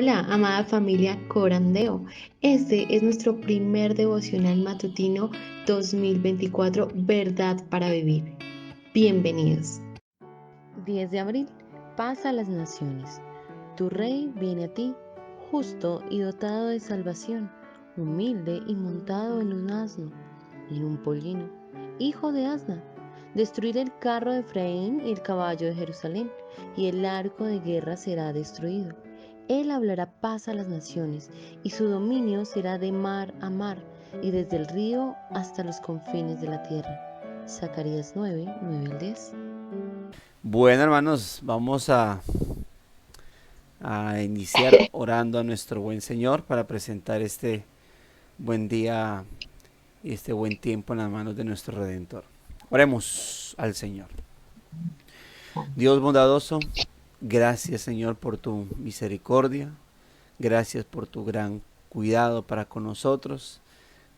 Hola, amada familia Corandeo. Este es nuestro primer devocional matutino 2024, Verdad para Vivir. Bienvenidos. 10 de abril. Paz a las naciones. Tu rey viene a ti, justo y dotado de salvación, humilde y montado en un asno, en un pollino, hijo de asna. Destruirá el carro de Efraín y el caballo de Jerusalén, y el arco de guerra será destruido. Él hablará paz a las naciones, y su dominio será de mar a mar, y desde el río hasta los confines de la tierra. Zacarías 9:9-10. Bueno, hermanos, vamos a iniciar orando a nuestro buen Señor para presentar este buen día y este buen tiempo en las manos de nuestro Redentor. Oremos al Señor. Dios bondadoso, gracias, Señor, por tu misericordia. Gracias por tu gran cuidado para con nosotros.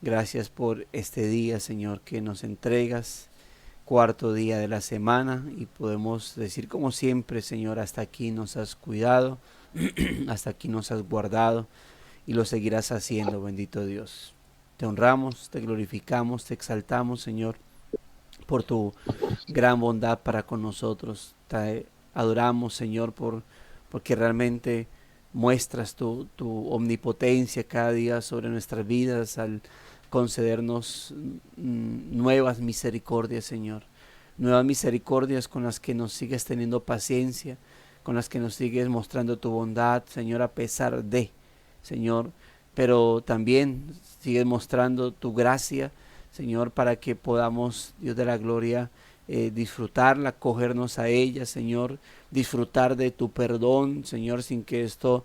Gracias por este día, Señor, que nos entregas. Cuarto día de la semana y podemos decir como siempre, Señor, hasta aquí nos has cuidado, hasta aquí nos has guardado y lo seguirás haciendo, bendito Dios. Te honramos, te glorificamos, te exaltamos, Señor, por tu gran bondad para con nosotros. Te adoramos, Señor, porque realmente muestras tu omnipotencia cada día sobre nuestras vidas al concedernos nuevas misericordias, Señor. Nuevas misericordias con las que nos sigues teniendo paciencia, con las que nos sigues mostrando tu bondad, Señor, a pesar de, Señor, pero también sigues mostrando tu gracia, Señor, para que podamos, Dios de la gloria, disfrutarla, acogernos a ella, Señor, disfrutar de tu perdón, Señor, sin que esto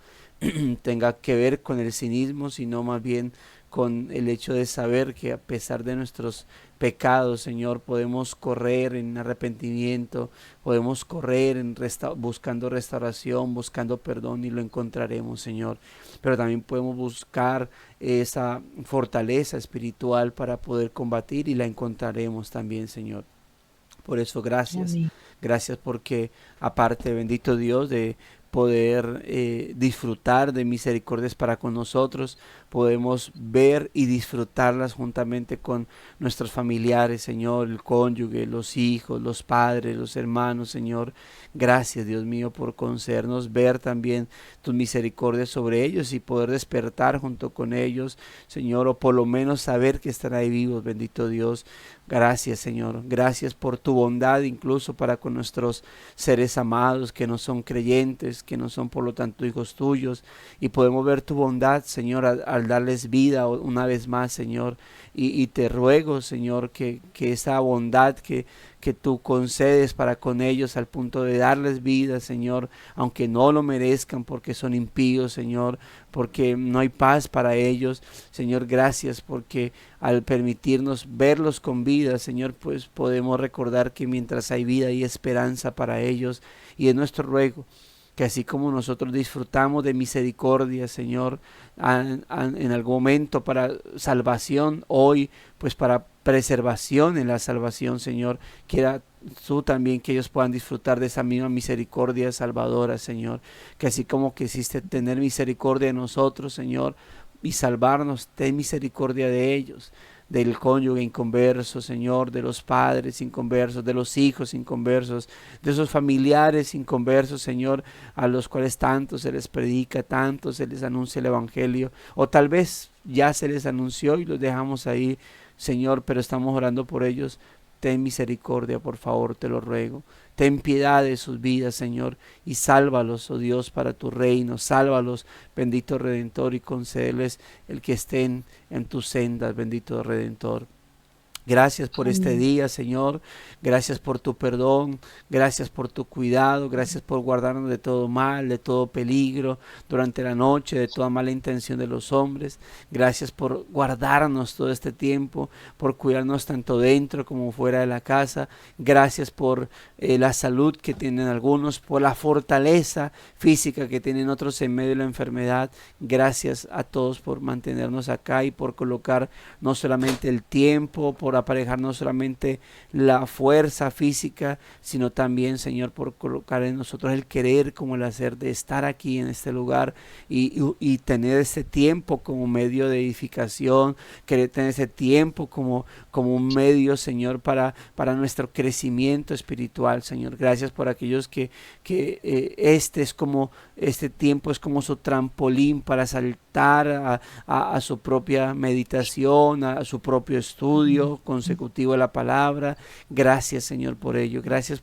tenga que ver con el cinismo, sino más bien con el hecho de saber que a pesar de nuestros pecados, Señor, podemos correr en arrepentimiento, podemos correr en buscando restauración, buscando perdón y lo encontraremos, Señor. Pero también podemos buscar esa fortaleza espiritual para poder combatir y la encontraremos también, Señor. Por eso gracias, Amén. gracias porque aparte, bendito Dios, de poder disfrutar de misericordias para con nosotros, podemos ver y disfrutarlas juntamente con nuestros familiares, Señor, el cónyuge, los hijos, los padres, los hermanos, Señor. Gracias, Dios mío, por concedernos ver también tus misericordias sobre ellos y poder despertar junto con ellos, Señor, o por lo menos saber que están ahí vivos, bendito Dios. Gracias, Señor. Gracias por tu bondad incluso para con nuestros seres amados que no son creyentes, que no son por lo tanto hijos tuyos. Y podemos ver tu bondad, Señor, al darles vida una vez más, Señor. Y te ruego, Señor, que esa bondad que tú concedes para con ellos al punto de darles vida, Señor, aunque no lo merezcan porque son impíos, Señor, porque no hay paz para ellos. Señor, gracias porque al permitirnos verlos con vida, Señor, pues podemos recordar que mientras hay vida hay esperanza para ellos. Y es nuestro ruego que así como nosotros disfrutamos de misericordia, Señor, en algún momento para salvación, hoy pues para preservación en la salvación, Señor, quiera tú también que ellos puedan disfrutar de esa misma misericordia salvadora, Señor, que así como quisiste tener misericordia de nosotros, Señor, y salvarnos, ten misericordia de ellos, del cónyuge inconverso, Señor, de los padres inconversos, de los hijos inconversos, de esos familiares inconversos, Señor, a los cuales tanto se les predica, tanto se les anuncia el Evangelio, o tal vez ya se les anunció y los dejamos ahí, Señor, pero estamos orando por ellos. Ten misericordia, por favor, te lo ruego. Ten piedad de sus vidas, Señor, y sálvalos, oh Dios, para tu reino. Sálvalos, bendito Redentor, y concédeles el que estén en tus sendas, bendito Redentor. Gracias por este Amén. día, Señor. Gracias por tu perdón. Gracias por tu cuidado. Gracias por guardarnos de todo mal, de todo peligro durante la noche, de toda mala intención de los hombres. Gracias por guardarnos todo este tiempo, por cuidarnos tanto dentro como fuera de la casa. Gracias por la salud que tienen algunos, por la fortaleza física que tienen otros en medio de la enfermedad. Gracias a todos por mantenernos acá y por colocar no solamente el tiempo, por aparejar no solamente la fuerza física, sino también, Señor, por colocar en nosotros el querer como el hacer de estar aquí en este lugar y tener ese tiempo como medio de edificación, querer tener ese tiempo como un medio, Señor, para nuestro crecimiento espiritual, Señor. Gracias por aquellos que este tiempo es como su trampolín para saltar a su propia meditación, a su propio estudio consecutivo de la palabra. Gracias, Señor, por ello. Gracias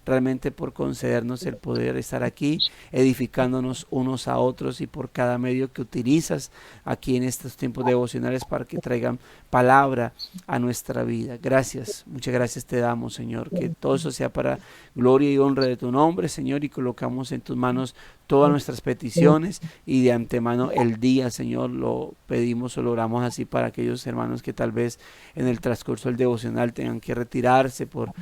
realmente por concedernos el poder estar aquí, edificándonos unos a otros, y por cada medio que utilizas aquí en estos tiempos devocionales para que traigan palabra a nuestra vida. Gracias, muchas gracias te damos, Señor, que todo eso sea para gloria y honra de tu nombre, Señor, y colocamos en tus manos todas nuestras peticiones, y de antemano el día, Señor, lo pedimos o lo oramos así para aquellos hermanos que tal vez en el transcurso del devocional tengan que retirarse por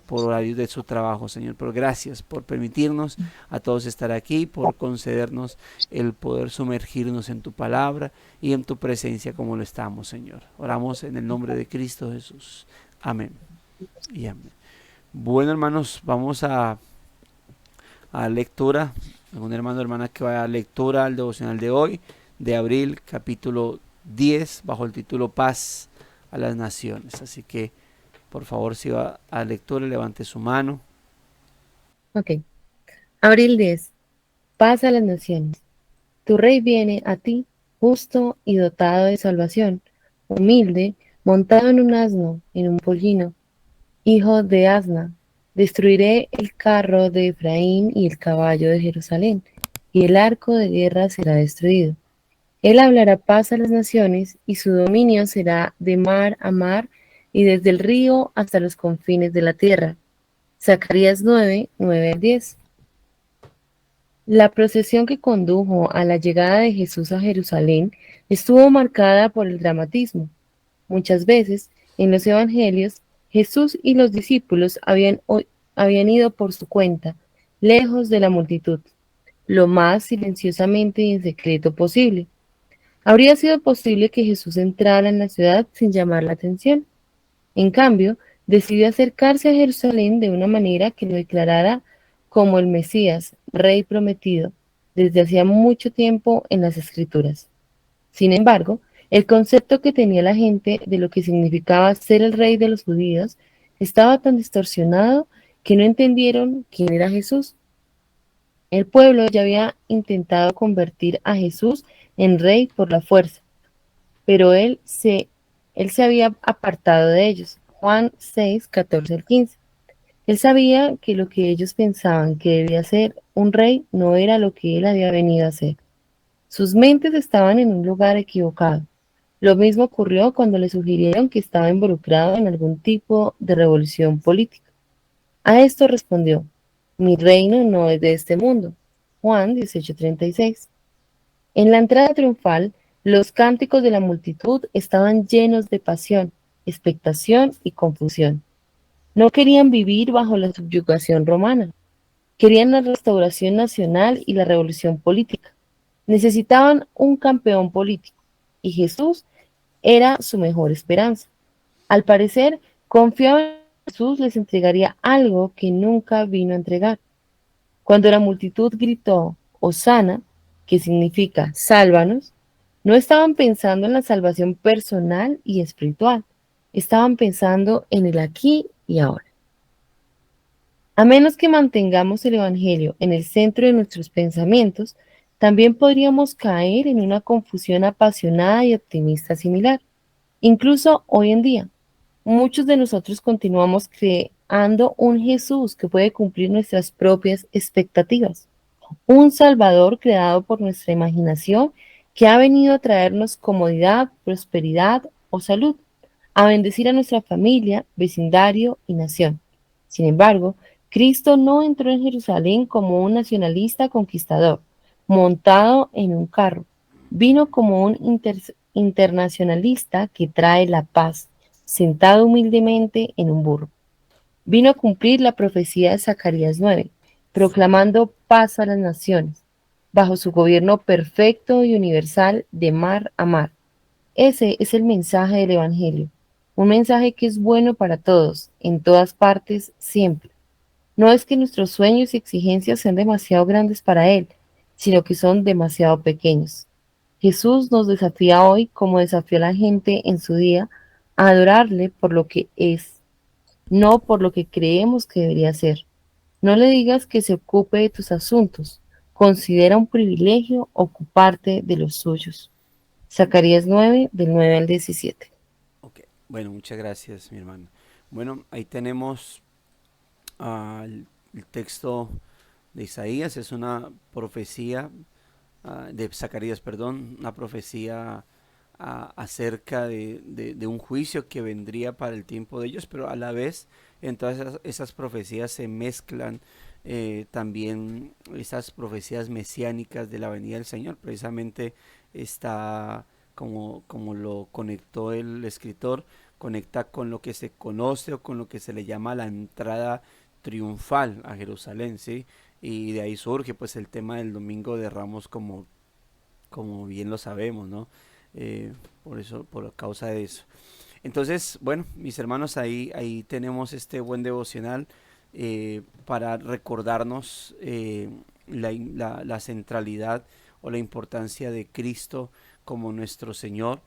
horarios de su trabajo, Señor. Pero gracias por permitirnos a todos estar aquí, por concedernos el poder sumergirnos en tu palabra y en tu presencia como lo estamos, Señor. Oramos en el nombre de Cristo Jesús. Amén y amén. Bueno, hermanos, vamos a lectura. Algún hermano o hermana que vaya a lectura al devocional de hoy, de abril, capítulo 10, bajo el título Paz a las Naciones. Así que, por favor, si va a lectura, levante su mano. Ok. Abril 10. Paz a las naciones. Tu rey viene a ti, justo y dotado de salvación, humilde, montado en un asno, en un pollino, hijo de asna. Destruiré el carro de Efraín y el caballo de Jerusalén, y el arco de guerra será destruido. Él hablará paz a las naciones, y su dominio será de mar a mar, y desde el río hasta los confines de la tierra. Zacarías 9, 9-10. La procesión que condujo a la llegada de Jesús a Jerusalén estuvo marcada por el dramatismo. Muchas veces, en los evangelios, Jesús y los discípulos habían ido por su cuenta, lejos de la multitud, lo más silenciosamente y en secreto posible. Habría sido posible que Jesús entrara en la ciudad sin llamar la atención. En cambio, decidió acercarse a Jerusalén de una manera que lo declarara como el Mesías, Rey prometido, desde hacía mucho tiempo en las Escrituras. Sin embargo, el concepto que tenía la gente de lo que significaba ser el rey de los judíos estaba tan distorsionado que no entendieron quién era Jesús. El pueblo ya había intentado convertir a Jesús en rey por la fuerza, pero él se había apartado de ellos. Juan 6, 14 al 15. Él sabía que lo que ellos pensaban que debía ser un rey no era lo que él había venido a hacer. Sus mentes estaban en un lugar equivocado. Lo mismo ocurrió cuando le sugirieron que estaba involucrado en algún tipo de revolución política. A esto respondió: mi reino no es de este mundo. Juan 18:36. En la entrada triunfal, los cánticos de la multitud estaban llenos de pasión, expectación y confusión. No querían vivir bajo la subyugación romana. Querían la restauración nacional y la revolución política. Necesitaban un campeón político, y Jesús era su mejor esperanza. Al parecer, confiaban en que Jesús les entregaría algo que nunca vino a entregar. Cuando la multitud gritó Hosana, que significa sálvanos, no estaban pensando en la salvación personal y espiritual, estaban pensando en el aquí y ahora. A menos que mantengamos el Evangelio en el centro de nuestros pensamientos, también podríamos caer en una confusión apasionada y optimista similar. Incluso hoy en día, muchos de nosotros continuamos creando un Jesús que puede cumplir nuestras propias expectativas, un Salvador creado por nuestra imaginación que ha venido a traernos comodidad, prosperidad o salud, a bendecir a nuestra familia, vecindario y nación. Sin embargo, Cristo no entró en Jerusalén como un nacionalista conquistador, montado en un carro. Vino como un internacionalista que trae la paz, sentado humildemente en un burro. Vino a cumplir la profecía de Zacarías 9, proclamando paz a las naciones, bajo su gobierno perfecto y universal de mar a mar. Ese es el mensaje del Evangelio. un mensaje que es bueno para todos, en todas partes, siempre. No es que nuestros sueños y exigencias sean demasiado grandes para Él, sino que son demasiado pequeños. Jesús nos desafía hoy, como desafió a la gente en su día, a adorarle por lo que es, no por lo que creemos que debería ser. No le digas que se ocupe de tus asuntos. Considera un privilegio ocuparte de los suyos. Zacarías 9, del 9 al 17. Ok, bueno, muchas gracias, mi hermano. Bueno, ahí tenemos el texto de Isaías, es una profecía, de Zacarías, perdón, una profecía acerca de un juicio que vendría para el tiempo de ellos, pero a la vez en todas esas profecías se mezclan también esas profecías mesiánicas de la venida del Señor. Precisamente está, como lo conectó el escritor, conecta con lo que se conoce o con lo que se le llama la entrada triunfal a Jerusalén, ¿sí? Y de ahí surge pues el tema del Domingo de Ramos, como bien lo sabemos, ¿no? Eh, por eso, por causa de eso. Entonces, bueno, mis hermanos, ahí tenemos este buen devocional para recordarnos la centralidad o la importancia de Cristo como nuestro Señor,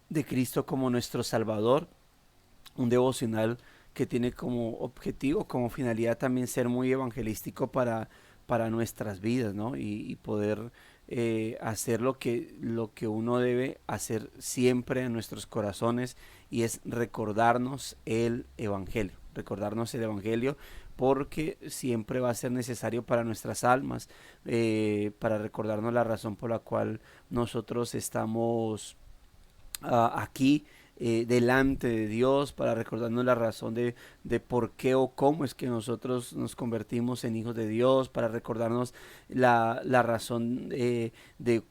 de Cristo como nuestro Salvador. Un devocional que tiene como objetivo, como finalidad también ser muy evangelístico para nuestras vidas, ¿no? Y poder hacer lo que uno debe hacer siempre en nuestros corazones, y es recordarnos el Evangelio, porque siempre va a ser necesario para nuestras almas, para recordarnos la razón por la cual nosotros estamos aquí delante de Dios, para recordarnos la razón de por qué o cómo es que nosotros nos convertimos en hijos de Dios, para recordarnos la razón de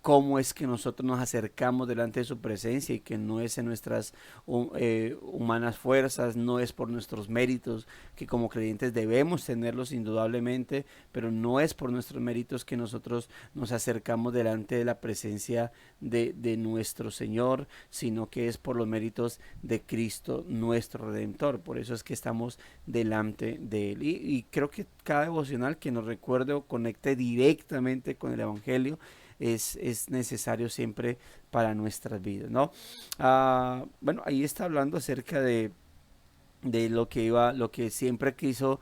cómo es que nosotros nos acercamos delante de su presencia, y que no es en nuestras humanas fuerzas, no es por nuestros méritos, que como creyentes debemos tenerlos indudablemente, pero no es por nuestros méritos que nosotros nos acercamos delante de la presencia de nuestro Señor, sino que es por los méritos de Cristo nuestro Redentor. Por eso es que estamos delante de Él. Y creo que cada devocional que nos recuerde o conecte directamente con el Evangelio es necesario siempre para nuestras vidas, ¿no? Bueno, ahí está hablando acerca de lo que siempre Cristo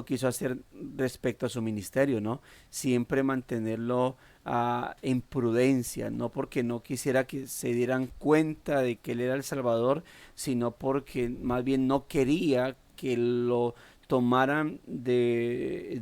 quiso hacer respecto a su ministerio, ¿no? Siempre mantenerlo en prudencia, no porque no quisiera que se dieran cuenta de que Él era el Salvador, sino porque más bien no quería que lo tomaran de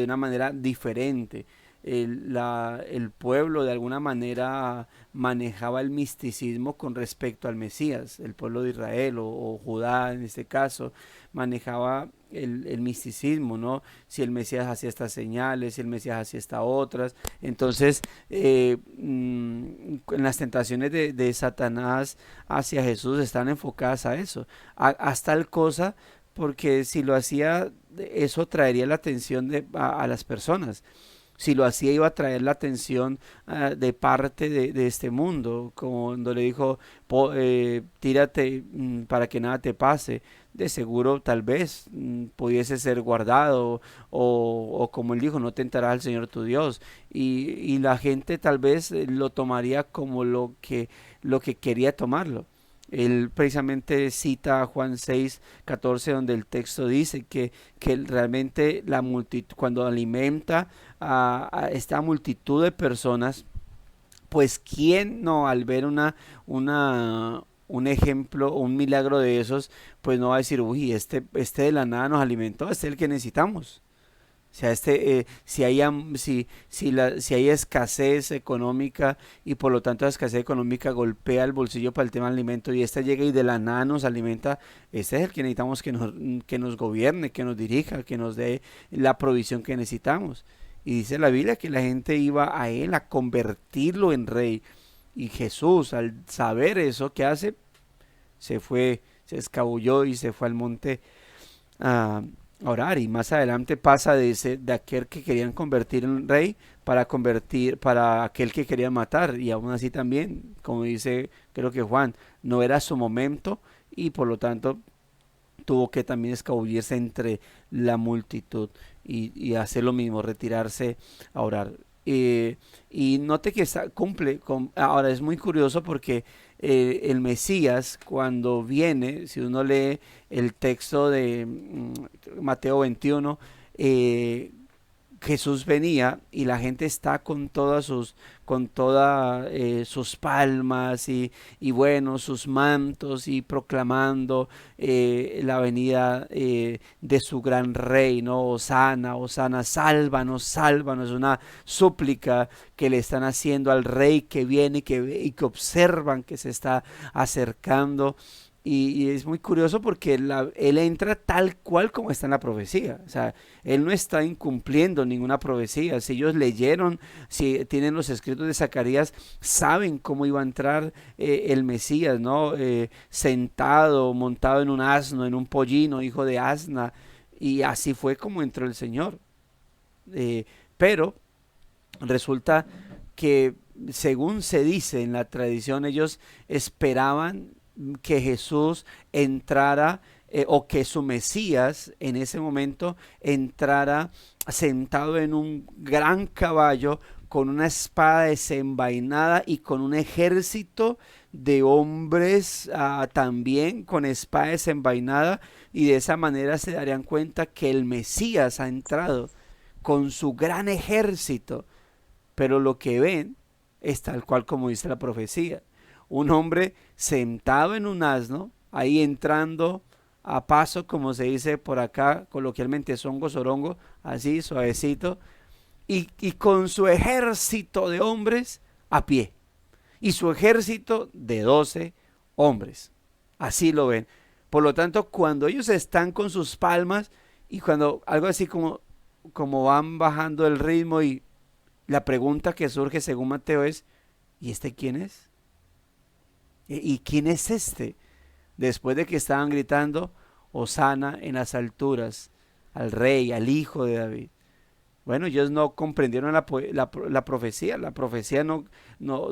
una manera diferente. El pueblo de alguna manera manejaba el misticismo con respecto al Mesías. El pueblo de Israel o Judá en este caso manejaba el misticismo, ¿no? Si el Mesías hacía estas señales, si el Mesías hacía estas otras. Entonces, en las tentaciones de Satanás hacia Jesús están enfocadas a eso, a tal cosa, porque si lo hacía, eso traería la atención a las personas. Si lo hacía, iba a traer la atención de parte de este mundo, como cuando le dijo, tírate para que nada te pase. De seguro tal vez pudiese ser guardado, o como él dijo, no tentarás al Señor tu Dios, y la gente tal vez lo tomaría como lo que quería tomarlo. Él precisamente cita a Juan 6:14, donde el texto dice que realmente la multitud, cuando alimenta a esta multitud de personas, pues quién no, al ver un ejemplo, un milagro de esos, pues no va a decir, uy, este de la nada nos alimentó, este es el que necesitamos. O sea, si hay escasez económica, y por lo tanto la escasez económica golpea el bolsillo para el tema del alimento, y esta llega y de la nada nos alimenta, este es el que necesitamos que nos gobierne, que nos dirija, que nos dé la provisión que necesitamos. Y dice la Biblia que la gente iba a él a convertirlo en rey. Y Jesús, al saber eso, ¿qué hace? Se fue, se escabulló y se fue al monte, ah, a orar, y más adelante pasa de aquel que querían convertir en rey para aquel que querían matar, y aún así también, como dice creo que Juan, no era su momento y por lo tanto tuvo que también escabullirse entre la multitud y hacer lo mismo, retirarse a orar. Y note que cumple ahora es muy curioso porque el Mesías cuando viene, si uno lee el texto de Mateo 21, eh, Jesús venía y la gente está con todas sus palmas y bueno, sus mantos y proclamando la venida de su gran rey, ¿no? Hosana, Hosana, sálvanos, sálvanos, una súplica que le están haciendo al rey que viene y que observan que se está acercando. Y es muy curioso porque él entra tal cual como está en la profecía. O sea, él no está incumpliendo ninguna profecía. Si ellos leyeron, si tienen los escritos de Zacarías, saben cómo iba a entrar el Mesías, ¿no? Sentado, montado en un asno, en un pollino, hijo de asna. Y así fue como entró el Señor. Pero resulta que, según se dice en la tradición, ellos esperaban que Jesús entrara o que su Mesías en ese momento entrara sentado en un gran caballo con una espada desenvainada y con un ejército de hombres también con espada desenvainada, y de esa manera se darían cuenta que el Mesías ha entrado con su gran ejército. Pero lo que ven es tal cual como dice la profecía: un hombre sentado en un asno, ahí entrando a paso, como se dice por acá coloquialmente, zongo, sorongo, así suavecito, y con su ejército de hombres a pie, y su ejército de 12 hombres. Así lo ven. Por lo tanto, cuando ellos están con sus palmas y cuando algo así como van bajando el ritmo, y la pregunta que surge según Mateo es: ¿y este quién es? ¿Y quién es este? Después de que estaban gritando Hosana en las alturas, al rey, al hijo de David. Bueno, ellos no comprendieron la profecía. La profecía no, no,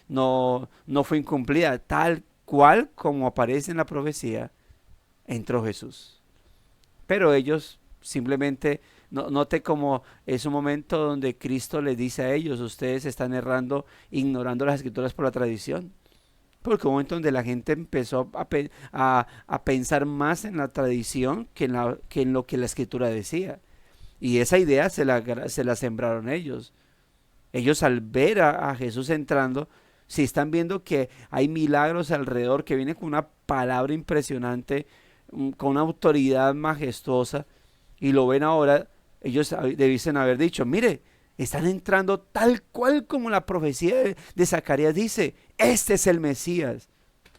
no fue incumplida. Tal cual como aparece en la profecía, entró Jesús. Pero ellos simplemente, note como es un momento donde Cristo les dice a ellos: ustedes están errando, ignorando las escrituras por la tradición. Porque un momento donde la gente empezó a pensar más en la tradición que en lo que la escritura decía. Y esa idea se la sembraron ellos. Ellos, al ver a Jesús entrando, si están viendo que hay milagros alrededor, que viene con una palabra impresionante, con una autoridad majestuosa, y lo ven ahora, ellos debiesen haber dicho: mire, están entrando tal cual como la profecía de Zacarías dice, este es el Mesías.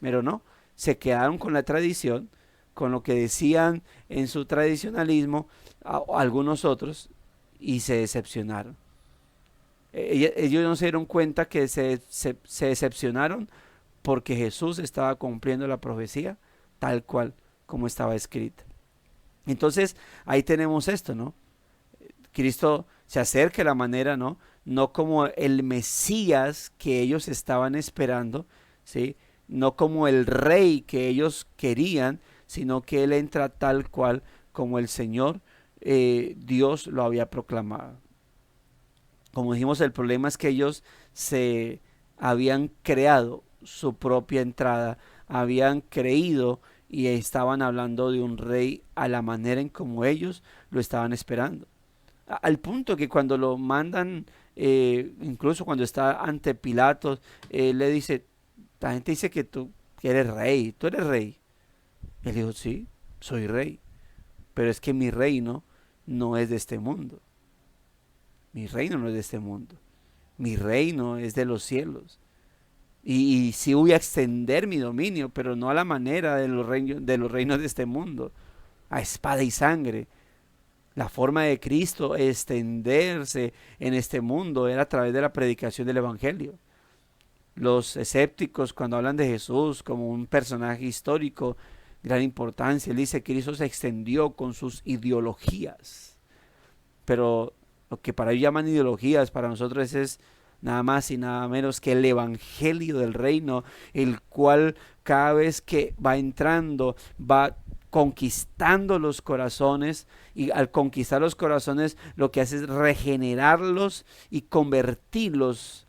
Pero no, se quedaron con la tradición, con lo que decían en su tradicionalismo algunos otros, y se decepcionaron. Ellos no se dieron cuenta que se decepcionaron porque Jesús estaba cumpliendo la profecía tal cual como estaba escrita. Entonces ahí tenemos esto, ¿no? Cristo se acerca de la manera, ¿no? No como el Mesías que ellos estaban esperando, ¿sí? No como el rey que ellos querían, sino que Él entra tal cual como el Señor Dios lo había proclamado. Como dijimos, el problema es que ellos se habían creado su propia entrada, habían creído y estaban hablando de un rey a la manera en como ellos lo estaban esperando. Al punto que cuando lo mandan, incluso cuando está ante Pilatos, le dice: la gente dice que tú eres rey, tú eres rey. Él dijo: sí, soy rey, pero es que mi reino no es de este mundo. Mi reino no es de este mundo. Mi reino es de los cielos. Y sí voy a extender mi dominio, pero no a la manera de los reinos de este mundo, a espada y sangre. La forma de Cristo extenderse en este mundo era a través de la predicación del Evangelio. Los escépticos, cuando hablan de Jesús como un personaje histórico, gran importancia. Él dice que Cristo se extendió con sus ideologías, pero lo que para ellos llaman ideologías, para nosotros es nada más y nada menos que el evangelio del reino, el cual cada vez que va entrando, va conquistando los corazones, y al conquistar los corazones lo que hace es regenerarlos y convertirlos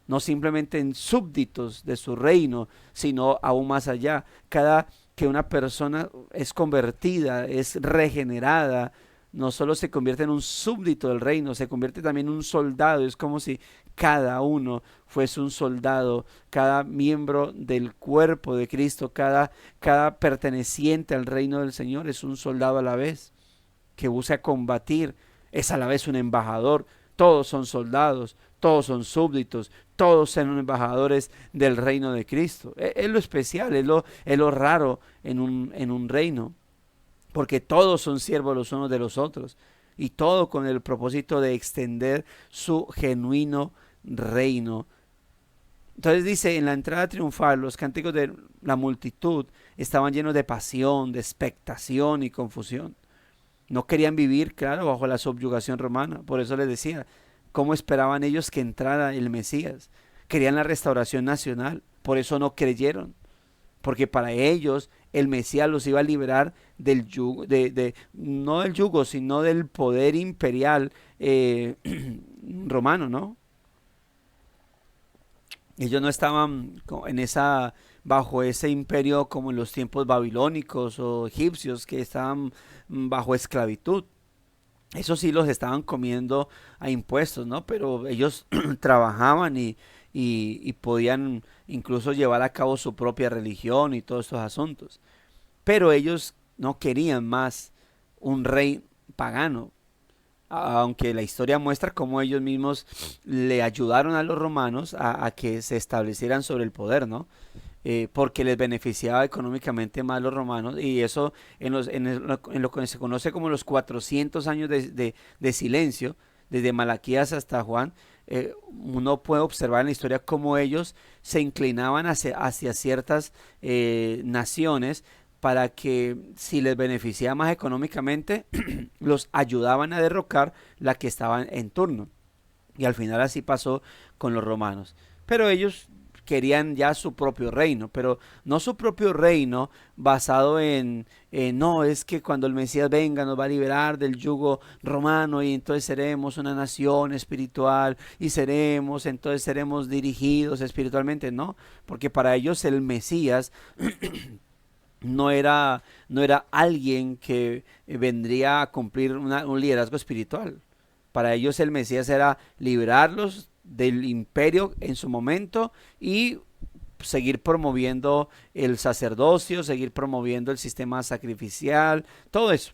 no simplemente en súbditos de su reino, sino aún más allá. Cada que una persona es convertida, es regenerada, no solo se convierte en un súbdito del reino, se convierte también en un soldado. Es como si cada uno fuese un soldado, cada miembro del cuerpo de Cristo, cada perteneciente al reino del Señor es un soldado a la vez, que busca combatir, es a la vez un embajador. Todos son soldados, todos son súbditos, todos son embajadores del reino de Cristo. Es lo especial, es lo raro en un reino, porque todos son siervos los unos de los otros, y todo con el propósito de extender su genuino reino. Entonces dice, en la entrada triunfal, los cánticos de la multitud estaban llenos de pasión, de expectación y confusión. No querían vivir, claro, bajo la subyugación romana. Por eso les decía, ¿cómo esperaban ellos que entrara el Mesías? Querían la restauración nacional, por eso no creyeron. Porque para ellos el Mesías los iba a liberar del yugo, no del yugo, sino del poder imperial romano, ¿no? Ellos no estaban bajo ese imperio como en los tiempos babilónicos o egipcios, que estaban bajo esclavitud. Eso sí los estaban comiendo a impuestos, ¿no? Pero ellos trabajaban y podían incluso llevar a cabo su propia religión y todos estos asuntos. Pero ellos no querían más un rey pagano, aunque la historia muestra cómo ellos mismos le ayudaron a los romanos a que se establecieran sobre el poder, ¿no? Porque les beneficiaba económicamente más los romanos, y eso en lo que se conoce como los 400 años de silencio, desde Malaquías hasta Juan. Uno puede observar en la historia cómo ellos se inclinaban hacia ciertas naciones, para que, si les beneficiaba más económicamente, los ayudaban a derrocar la que estaba en turno. Y al final así pasó con los romanos. Pero ellos querían ya su propio reino, pero no su propio reino basado no, es que cuando el Mesías venga nos va a liberar del yugo romano, y entonces seremos una nación espiritual y entonces seremos dirigidos espiritualmente. No, porque para ellos el Mesías no era alguien que vendría a cumplir un liderazgo espiritual. Para ellos el Mesías era liberarlos del imperio en su momento y seguir promoviendo el sacerdocio, seguir promoviendo el sistema sacrificial, todo eso,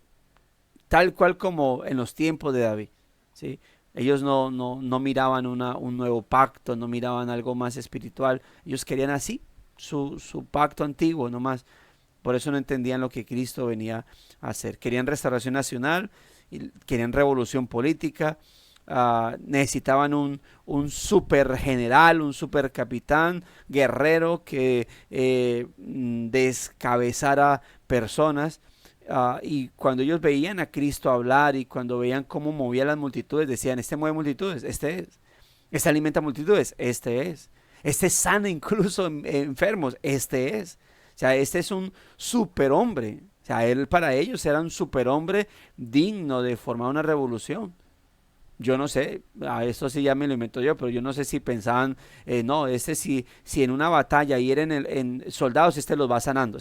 tal cual como en los tiempos de David, ¿sí? Ellos no miraban un nuevo pacto, no miraban algo más espiritual. Ellos querían así su pacto antiguo nomás. Por eso no entendían lo que Cristo venía a hacer. Querían restauración nacional, querían revolución política, necesitaban un super general, un super capitán, guerrero, que descabezara personas. Y cuando ellos veían a Cristo hablar, y cuando veían cómo movía las multitudes, decían: este mueve multitudes, este es. Este alimenta multitudes, este es. Este sana incluso enfermos, este es. O sea, este es un superhombre. O sea, él, para ellos era un superhombre digno de formar una revolución. Yo no sé, a esto sí ya me lo invento yo, pero yo no sé si pensaban, no, si en una batalla hieren en soldados, este los va sanando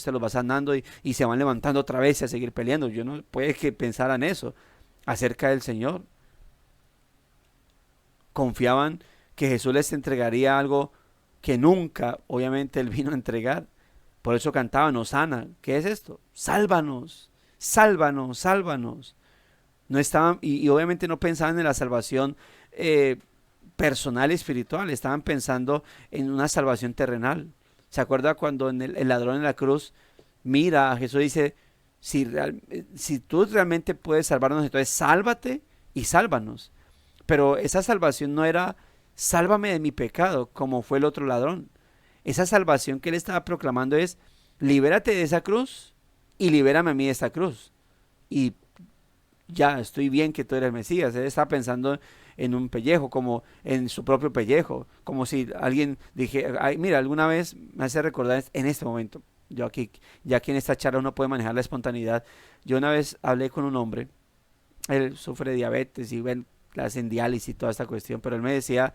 y se van levantando otra vez y a seguir peleando. Yo no, puede que pensaran eso acerca del Señor. Confiaban que Jesús les entregaría algo que nunca, obviamente, él vino a entregar. Por eso cantaban: Hosana. ¿Qué es esto? Sálvanos, sálvanos, sálvanos. No estaban, y obviamente no pensaban en la salvación personal y espiritual, estaban pensando en una salvación terrenal. ¿Se acuerda cuando el ladrón en la cruz mira a Jesús y dice: si tú realmente puedes salvarnos, entonces sálvate y sálvanos? Pero esa salvación no era: sálvame de mi pecado, como fue el otro ladrón. Esa salvación que él estaba proclamando es: libérate de esa cruz y libérame a mí de esta cruz. Y ya estoy bien que tú eres el Mesías. Él estaba pensando en un pellejo, como en su propio pellejo, como si alguien dije, ay, mira, alguna vez me hace recordar en este momento, yo aquí, ya que en esta charla uno puede manejar la espontaneidad. Yo una vez hablé con un hombre, él sufre de diabetes y ven, le hacen diálisis y toda esta cuestión, pero él me decía,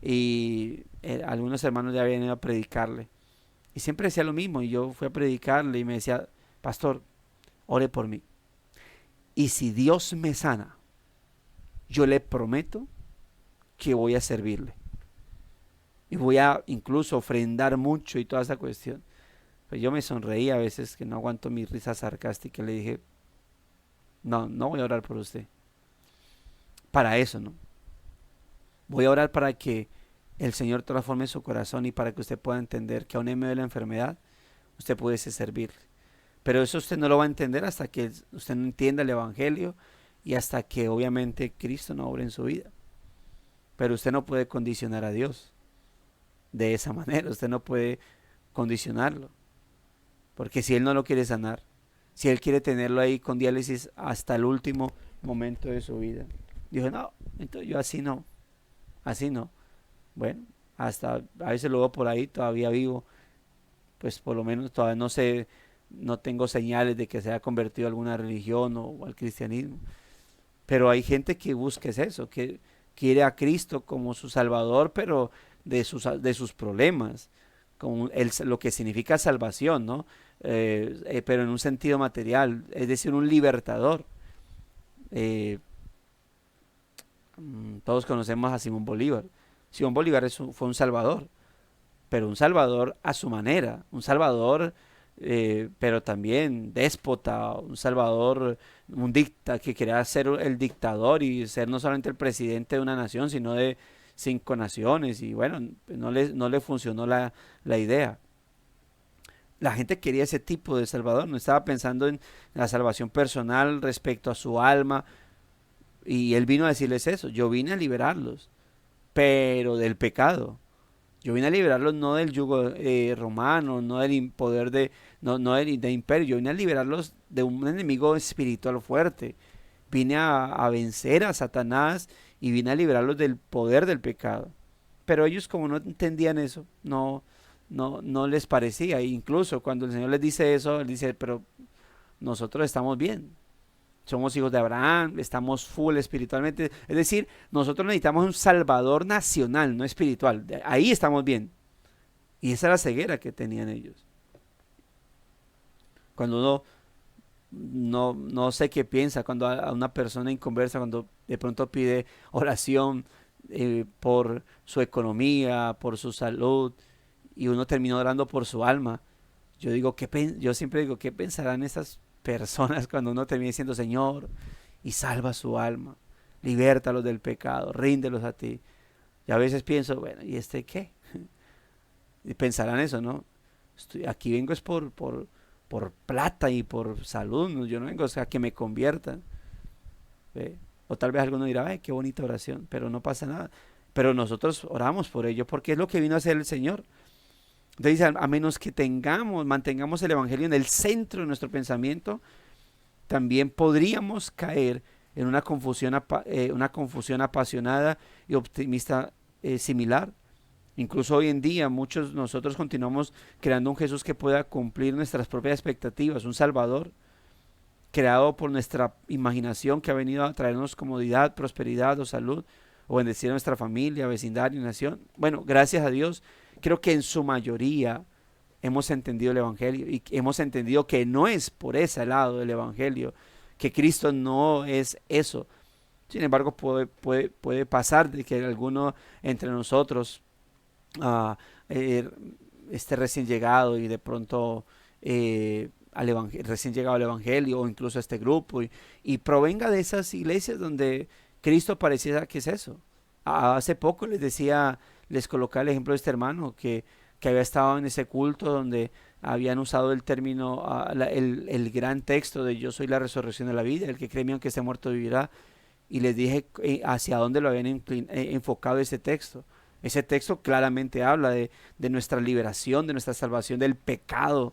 y algunos hermanos ya habían ido a predicarle, y siempre decía lo mismo, y yo fui a predicarle y me decía, pastor, ore por mí. Y si Dios me sana, yo le prometo que voy a servirle. Y voy a incluso ofrendar mucho y toda esa cuestión. Pues yo me sonreía a veces que no aguanto mi risa sarcástica. Le dije, no, no voy a orar por usted. Para eso, ¿no? Voy a orar para que el Señor transforme su corazón y para que usted pueda entender que aún en medio de la enfermedad, usted pudiese servirle. Pero eso usted no lo va a entender hasta que usted no entienda el Evangelio y hasta que obviamente Cristo no obre en su vida. Pero usted no puede condicionar a Dios de esa manera, usted no puede condicionarlo. Porque si Él no lo quiere sanar, si Él quiere tenerlo ahí con diálisis hasta el último momento de su vida. Dijo, no, entonces yo así no, así no. Bueno, hasta a veces lo veo por ahí todavía vivo, pues por lo menos todavía no sé, no tengo señales de que se haya convertido a alguna religión o al cristianismo. Pero hay gente que busca eso, que quiere a Cristo como su Salvador, pero de sus problemas, como lo que significa salvación, ¿no? Pero en un sentido material, es decir, un libertador. Eh, Todos conocemos a Simón Bolívar. Simón Bolívar fue un salvador, pero un salvador a su manera, un salvador pero también déspota, un salvador, un dicta que quería ser el dictador y ser no solamente el presidente de una nación, sino de 5 naciones, y bueno, no le funcionó la idea. La gente quería ese tipo de salvador, no estaba pensando en la salvación personal respecto a su alma, y él vino a decirles eso, yo vine a liberarlos, pero del pecado. Yo vine a liberarlos no del yugo romano, no del poder no de imperio. Yo vine a liberarlos de un enemigo espiritual fuerte. Vine a vencer a Satanás y vine a liberarlos del poder del pecado. Pero ellos, como no entendían eso, no les parecía. E incluso cuando el Señor les dice eso, Él dice, pero nosotros estamos bien. Somos hijos de Abraham, estamos full espiritualmente. Es decir, nosotros necesitamos un salvador nacional, no espiritual. Ahí estamos bien. Y esa era la ceguera que tenían ellos. Cuando uno no sé qué piensa, cuando a una persona inconversa, cuando de pronto pide oración por su economía, por su salud, y uno termina orando por su alma. Yo siempre digo, ¿qué pensarán esas personas cuando uno termina diciendo, Señor, y salva su alma, libértalos del pecado, ríndelos a ti? Y a veces pienso, bueno, ¿y este qué? Y pensarán eso, ¿no? Aquí vengo es por plata y por salud, ¿no? Yo no vengo a que me conviertan. ¿Ve? O tal vez alguno dirá, ay, qué bonita oración, pero no pasa nada. Pero nosotros oramos por ello, porque es lo que vino a hacer el Señor. Entonces, a menos que mantengamos el Evangelio en el centro de nuestro pensamiento, también podríamos caer en una confusión apasionada y optimista similar. Incluso hoy en día muchos nosotros continuamos creando un Jesús que pueda cumplir nuestras propias expectativas, un Salvador creado por nuestra imaginación que ha venido a traernos comodidad, prosperidad o salud, o bendecir a nuestra familia, vecindario, nación. Bueno, gracias a Dios, creo que en su mayoría hemos entendido el Evangelio y hemos entendido que no es por ese lado del Evangelio, que Cristo no es eso. Sin embargo, puede pasar de que alguno entre nosotros uh, eh, esté recién llegado y de pronto recién llegado al Evangelio o incluso a este grupo y provenga de esas iglesias donde Cristo pareciera que es eso. Hace poco les colocaba el ejemplo de este hermano que había estado en ese culto donde habían usado el término, el gran texto de yo soy la resurrección de la vida, el que cree en mí aunque esté muerto vivirá, y les dije hacia dónde lo habían enfocado ese texto. Ese texto claramente habla de nuestra liberación, de nuestra salvación del pecado,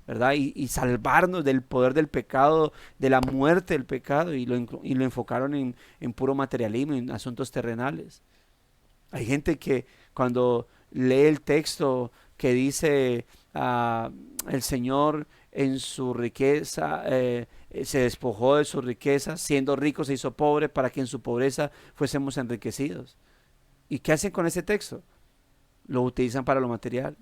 ¿verdad? Y salvarnos del poder del pecado, de la muerte del pecado, y lo enfocaron en puro materialismo, en asuntos terrenales. Hay gente que cuando lee el texto que dice el Señor en su riqueza se despojó de su riqueza, siendo rico se hizo pobre para que en su pobreza fuésemos enriquecidos. ¿Y qué hacen con ese texto? Lo utilizan para lo material.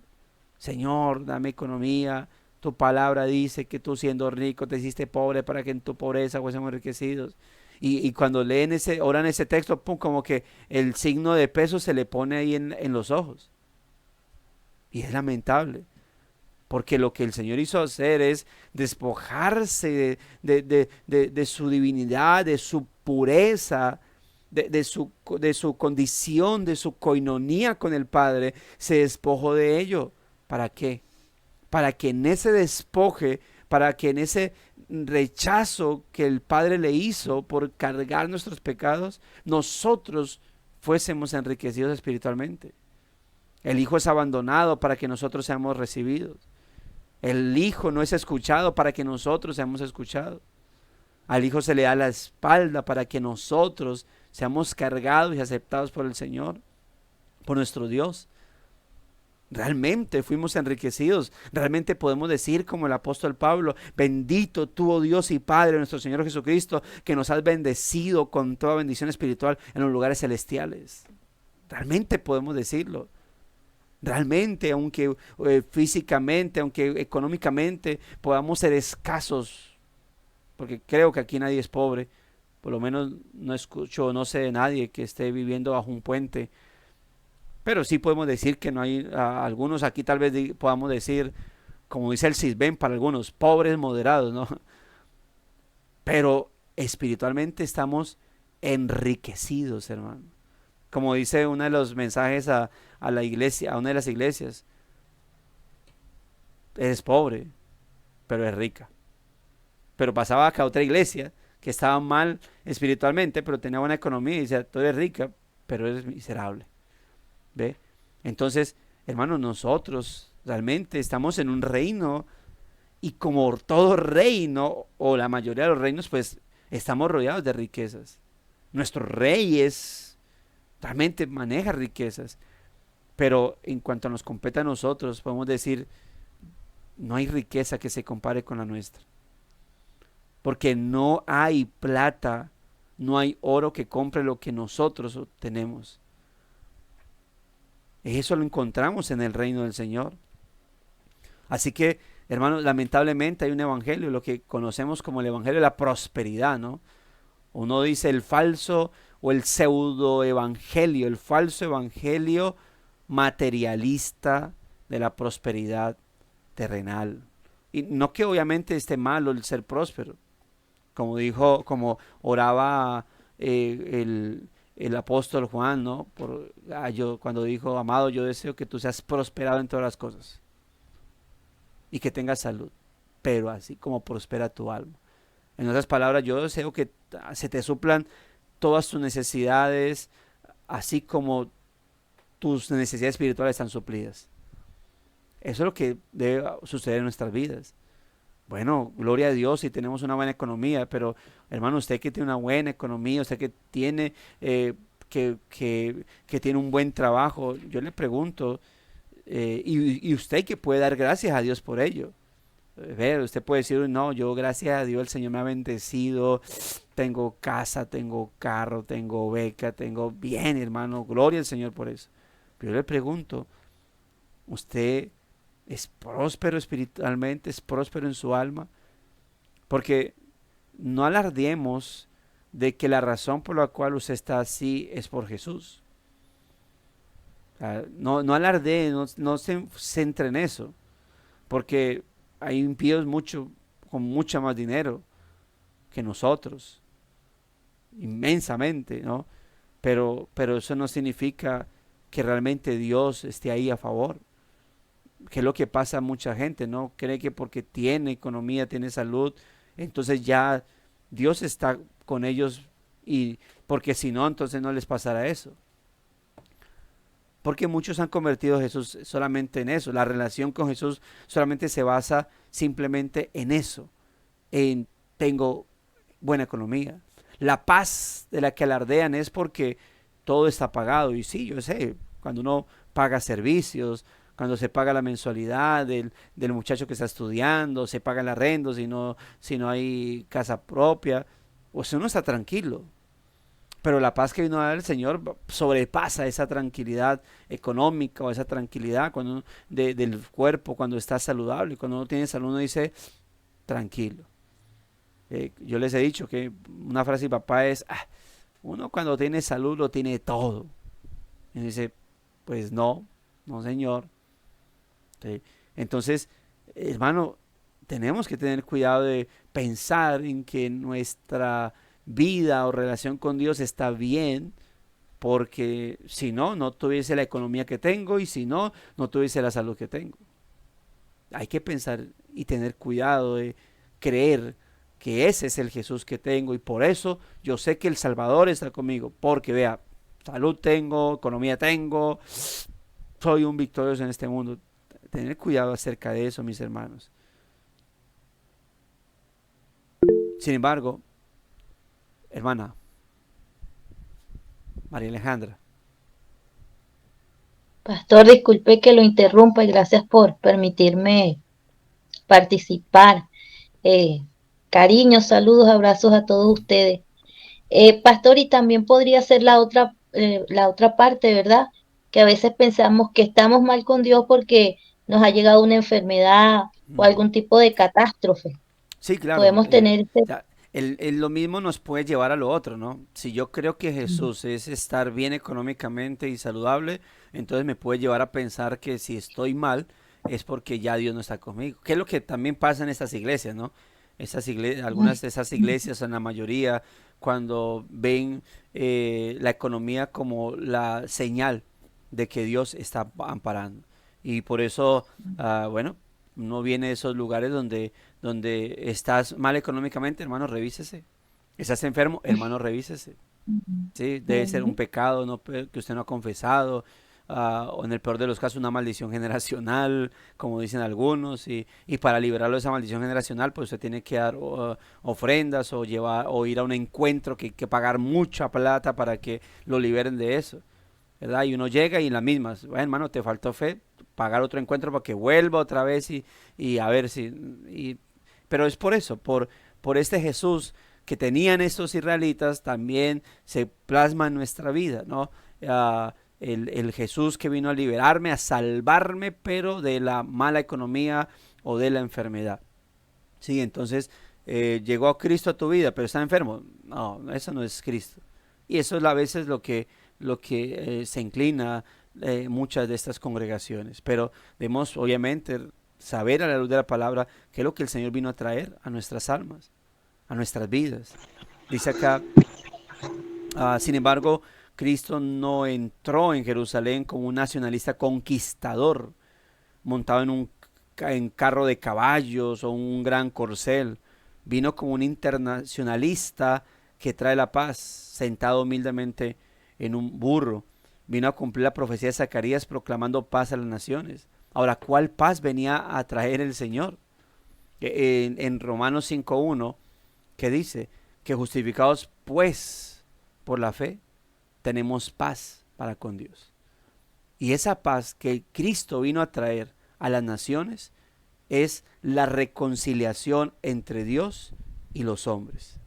Señor, dame economía. Tu palabra dice que tú siendo rico te hiciste pobre para que en tu pobreza fuésemos enriquecidos. Y cuando leen oran ese texto, pum, como que el signo de peso se le pone ahí en los ojos. Y es lamentable, porque lo que el Señor hizo hacer es despojarse de su divinidad, de su pureza, de su condición, de su coinonía con el Padre. Se despojó de ello. ¿Para qué? Para que en ese despoje, para que en ese rechazo que el Padre le hizo por cargar nuestros pecados, nosotros fuésemos enriquecidos espiritualmente. El Hijo es abandonado para que nosotros seamos recibidos. El Hijo no es escuchado para que nosotros seamos escuchados. Al Hijo se le da la espalda para que nosotros seamos cargados y aceptados por el Señor, por nuestro Dios. Realmente fuimos enriquecidos. Realmente podemos decir como el apóstol Pablo: bendito tú, oh Dios y Padre, nuestro Señor Jesucristo, que nos has bendecido con toda bendición espiritual en los lugares celestiales. Realmente podemos decirlo. Realmente, aunque físicamente, aunque económicamente podamos ser escasos, porque creo que aquí nadie es pobre, por lo menos no escucho, no sé de nadie que esté viviendo bajo un puente, pero sí podemos decir que no hay, algunos aquí tal vez podamos decir, como dice el Sisbén para algunos, pobres moderados, ¿no? Pero espiritualmente estamos enriquecidos, hermano. Como dice uno de los mensajes a la iglesia, a una de las iglesias: eres pobre, pero es rica. Pero pasaba acá a otra iglesia que estaba mal espiritualmente, pero tenía buena economía, y decía: tú eres rica, pero eres miserable. ¿Ve? Entonces, hermanos, nosotros realmente estamos en un reino, y como todo reino, o la mayoría de los reinos, pues estamos rodeados de riquezas. Nuestro rey realmente maneja riquezas, pero en cuanto nos compete a nosotros, podemos decir: no hay riqueza que se compare con la nuestra, porque no hay plata, no hay oro que compre lo que nosotros tenemos. Eso lo encontramos en el reino del Señor. Así que, hermanos, lamentablemente hay un evangelio, lo que conocemos como el evangelio de la prosperidad, ¿no? Uno dice el falso o el pseudo evangelio, el falso evangelio materialista de la prosperidad terrenal. Y no que obviamente esté malo el ser próspero, como oraba el apóstol Juan, ¿no? Cuando dijo: amado, yo deseo que tú seas prosperado en todas las cosas y que tengas salud, pero así como prospera tu alma. En otras palabras, yo deseo que se te suplan todas tus necesidades, así como tus necesidades espirituales están suplidas. Eso es lo que debe suceder en nuestras vidas. Bueno, gloria a Dios si tenemos una buena economía, pero hermano, usted que tiene una buena economía, usted que tiene que tiene un buen trabajo, yo le pregunto, y usted que puede dar gracias a Dios por ello. Usted puede decir: no, yo gracias a Dios el Señor me ha bendecido, tengo casa, tengo carro, tengo beca, tengo bien, hermano, gloria al Señor por eso. Pero yo le pregunto: ¿usted es próspero espiritualmente? ¿Es próspero en su alma? Porque no alardeemos de que la razón por la cual usted está así es por Jesús. No alardee, no se centre en eso, porque hay impíos con mucho más dinero que nosotros, inmensamente, ¿no? Pero eso no significa que realmente Dios esté ahí a favor. Que es lo que pasa a mucha gente, ¿no? Cree que porque tiene economía, tiene salud, entonces ya Dios está con ellos, y porque si no, entonces no les pasará eso. Porque muchos han convertido a Jesús solamente en eso. La relación con Jesús solamente se basa simplemente en eso, en tengo buena economía. La paz de la que alardean es porque todo está pagado. Y sí, yo sé, cuando uno paga servicios, cuando se paga la mensualidad del muchacho que está estudiando, se paga el arrendo si no hay casa propia, pues uno está tranquilo. Pero la paz que vino a dar el Señor sobrepasa esa tranquilidad económica o esa tranquilidad del cuerpo cuando está saludable. Y cuando uno tiene salud uno dice, tranquilo. Yo les he dicho que una frase de mi papá es, uno cuando tiene salud lo tiene todo. Y dice, pues no, no señor. ¿Sí? Entonces, hermano, tenemos que tener cuidado de pensar en que nuestra vida o relación con Dios está bien, porque si no, no tuviese la economía que tengo y si no, no tuviese la salud que tengo. Hay que pensar y tener cuidado de creer que ese es el Jesús que tengo y por eso yo sé que el Salvador está conmigo, porque vea, salud tengo, economía tengo, soy un victorioso en este mundo. Tener cuidado acerca de eso, mis hermanos. Sin embargo, hermana María Alejandra, Pastor, disculpe que lo interrumpa y gracias por permitirme participar. Eh, Cariños, saludos, abrazos a todos ustedes. Pastor, y también podría ser la otra parte, ¿verdad? Que a veces pensamos que estamos mal con Dios porque nos ha llegado una enfermedad o algún tipo de catástrofe. sí, claro, Podemos tener lo mismo nos puede llevar a lo otro, ¿no? Si yo creo que Jesús es estar bien económicamente y saludable, entonces me puede llevar a pensar que si estoy mal es porque ya Dios no está conmigo. Que es lo que también pasa en estas iglesias, ¿no? Algunas de esas iglesias, en la mayoría, cuando ven la economía como la señal de que Dios está amparando. Y por eso, bueno, no viene de esos lugares donde estás mal económicamente, hermano, revísese. Estás enfermo, hermano, revísese. Sí, debe ser un pecado que usted no ha confesado, o en el peor de los casos una maldición generacional, como dicen algunos, y para liberarlo de esa maldición generacional, pues usted tiene que dar ofrendas o ir a un encuentro que hay que pagar mucha plata para que lo liberen de eso, ¿verdad? Y uno llega y en las mismas, bueno, hermano, te faltó fe, pagar otro encuentro para que vuelva otra vez y a ver si... pero es por eso, por este Jesús que tenían estos israelitas, también se plasma en nuestra vida, ¿no? El Jesús que vino a liberarme, a salvarme, pero de la mala economía o de la enfermedad. Sí, entonces llegó a Cristo a tu vida, pero está enfermo. No, eso no es Cristo. Y eso es a veces lo que se inclina muchas de estas congregaciones. Pero debemos, obviamente, saber a la luz de la palabra qué es lo que el Señor vino a traer a nuestras almas, a nuestras vidas. Dice acá, sin embargo, Cristo no entró en Jerusalén como un nacionalista conquistador, montado en carro de caballos o un gran corcel. Vino como un internacionalista que trae la paz, sentado humildemente en un burro. Vino a cumplir la profecía de Zacarías proclamando paz a las naciones. Ahora, ¿cuál paz venía a traer el Señor? En Romanos 5.1, que dice que justificados pues por la fe, tenemos paz para con Dios. Y esa paz que Cristo vino a traer a las naciones es la reconciliación entre Dios y los hombres.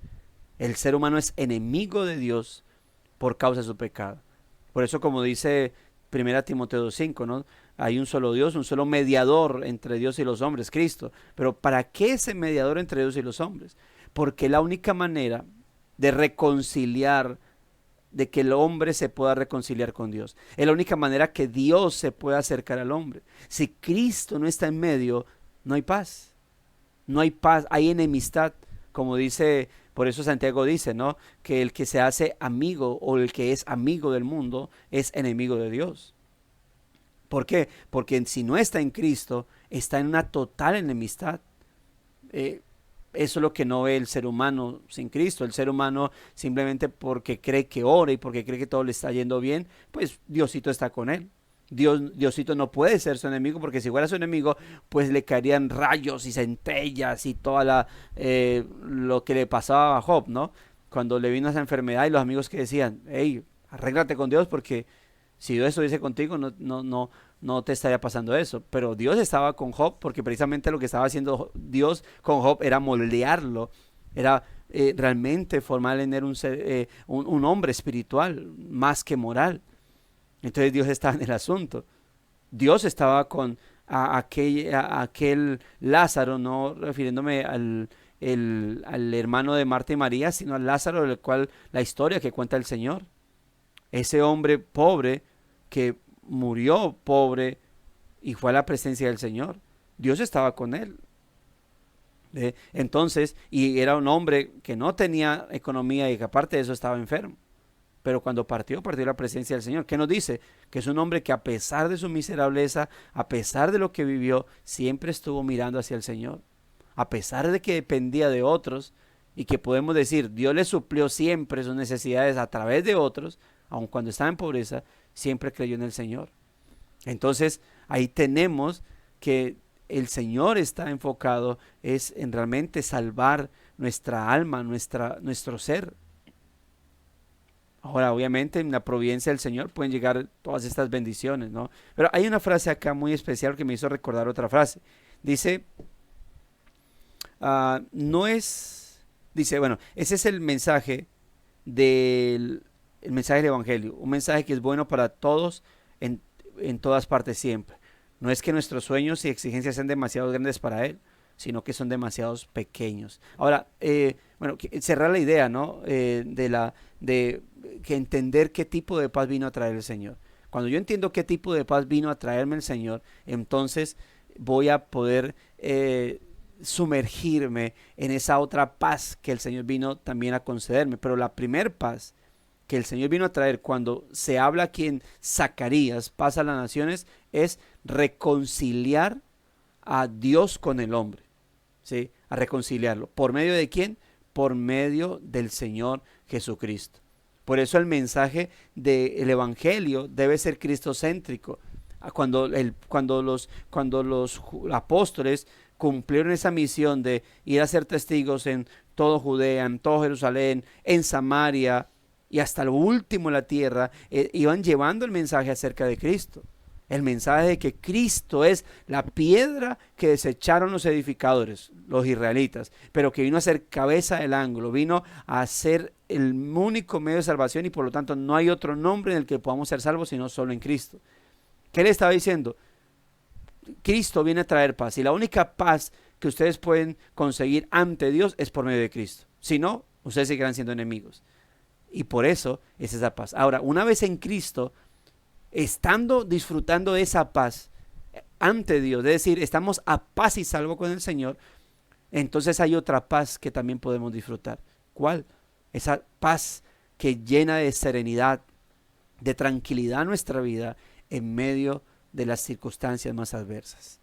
El ser humano es enemigo de Dios por causa de su pecado. Por eso, como dice 1 Timoteo 2.5, ¿no? Hay un solo Dios, un solo mediador entre Dios y los hombres, Cristo. Pero ¿para qué ese mediador entre Dios y los hombres? Porque la única manera de reconciliar, de que el hombre se pueda reconciliar con Dios, es la única manera que Dios se pueda acercar al hombre. Si Cristo no está en medio, no hay paz. No hay paz, hay enemistad, como dice, por eso Santiago dice, ¿no? Que el que se hace amigo o el que es amigo del mundo es enemigo de Dios. ¿Por qué? Porque si no está en Cristo, está en una total enemistad. Eso es lo que no ve el ser humano sin Cristo. El ser humano simplemente porque cree que ora y porque cree que todo le está yendo bien, pues Diosito está con él. Diosito no puede ser su enemigo, porque si fuera su enemigo, pues le caerían rayos y centellas y toda lo que le pasaba a Job, ¿no? Cuando le vino esa enfermedad y los amigos que decían, hey, arréglate con Dios porque si Dios estuviese contigo no te estaría pasando eso. Pero Dios estaba con Job porque precisamente lo que estaba haciendo Dios con Job era moldearlo, era realmente formar en él un hombre espiritual más que moral. Entonces Dios estaba en el asunto. Dios estaba con aquel Lázaro, no refiriéndome al hermano de Marta y María, sino al Lázaro del cual la historia que cuenta el Señor. Ese hombre pobre que murió pobre y fue a la presencia del Señor. Dios estaba con él. Entonces, y era un hombre que no tenía economía y que aparte de eso estaba enfermo. Pero cuando partió a la presencia del Señor. ¿Qué nos dice? Que es un hombre que a pesar de su miserableza, a pesar de lo que vivió, siempre estuvo mirando hacia el Señor. A pesar de que dependía de otros y que podemos decir, Dios le suplió siempre sus necesidades a través de otros, aun cuando estaba en pobreza, siempre creyó en el Señor. Entonces, ahí tenemos que el Señor está enfocado es en realmente salvar nuestra alma, nuestro ser. Ahora, obviamente, en la providencia del Señor pueden llegar todas estas bendiciones, ¿no? Pero hay una frase acá muy especial que me hizo recordar otra frase. Dice, bueno, ese es el mensaje el mensaje del Evangelio, un mensaje que es bueno para todos en todas partes siempre. No es que nuestros sueños y exigencias sean demasiado grandes para Él, sino que son demasiados pequeños. Ahora, bueno, cerrar la idea, ¿no? De que entender qué tipo de paz vino a traer el Señor. Cuando yo entiendo qué tipo de paz vino a traerme el Señor, entonces voy a poder sumergirme en esa otra paz que el Señor vino también a concederme. Pero la primer paz que el Señor vino a traer cuando se habla aquí en Zacarías, paz a las naciones, es reconciliar a Dios con el hombre, ¿sí? A reconciliarlo. ¿Por medio de quién? Por medio del Señor Jesucristo. Por eso el mensaje del Evangelio debe ser cristocéntrico. Cuando los apóstoles cumplieron esa misión de ir a ser testigos en todo Judea, en todo Jerusalén, en Samaria y hasta lo último en la tierra, iban llevando el mensaje acerca de Cristo. El mensaje de que Cristo es la piedra que desecharon los edificadores, los israelitas, pero que vino a ser cabeza del ángulo, vino a ser el único medio de salvación y por lo tanto no hay otro nombre en el que podamos ser salvos sino solo en Cristo. ¿Qué le estaba diciendo? Cristo viene a traer paz y la única paz que ustedes pueden conseguir ante Dios es por medio de Cristo. Si no, ustedes seguirán siendo enemigos. Y por eso es esa paz. Ahora, una vez en Cristo, disfrutando de esa paz ante Dios, es decir, estamos a paz y salvo con el Señor, entonces hay otra paz que también podemos disfrutar. ¿Cuál? Esa paz que llena de serenidad, de tranquilidad nuestra vida en medio de las circunstancias más adversas.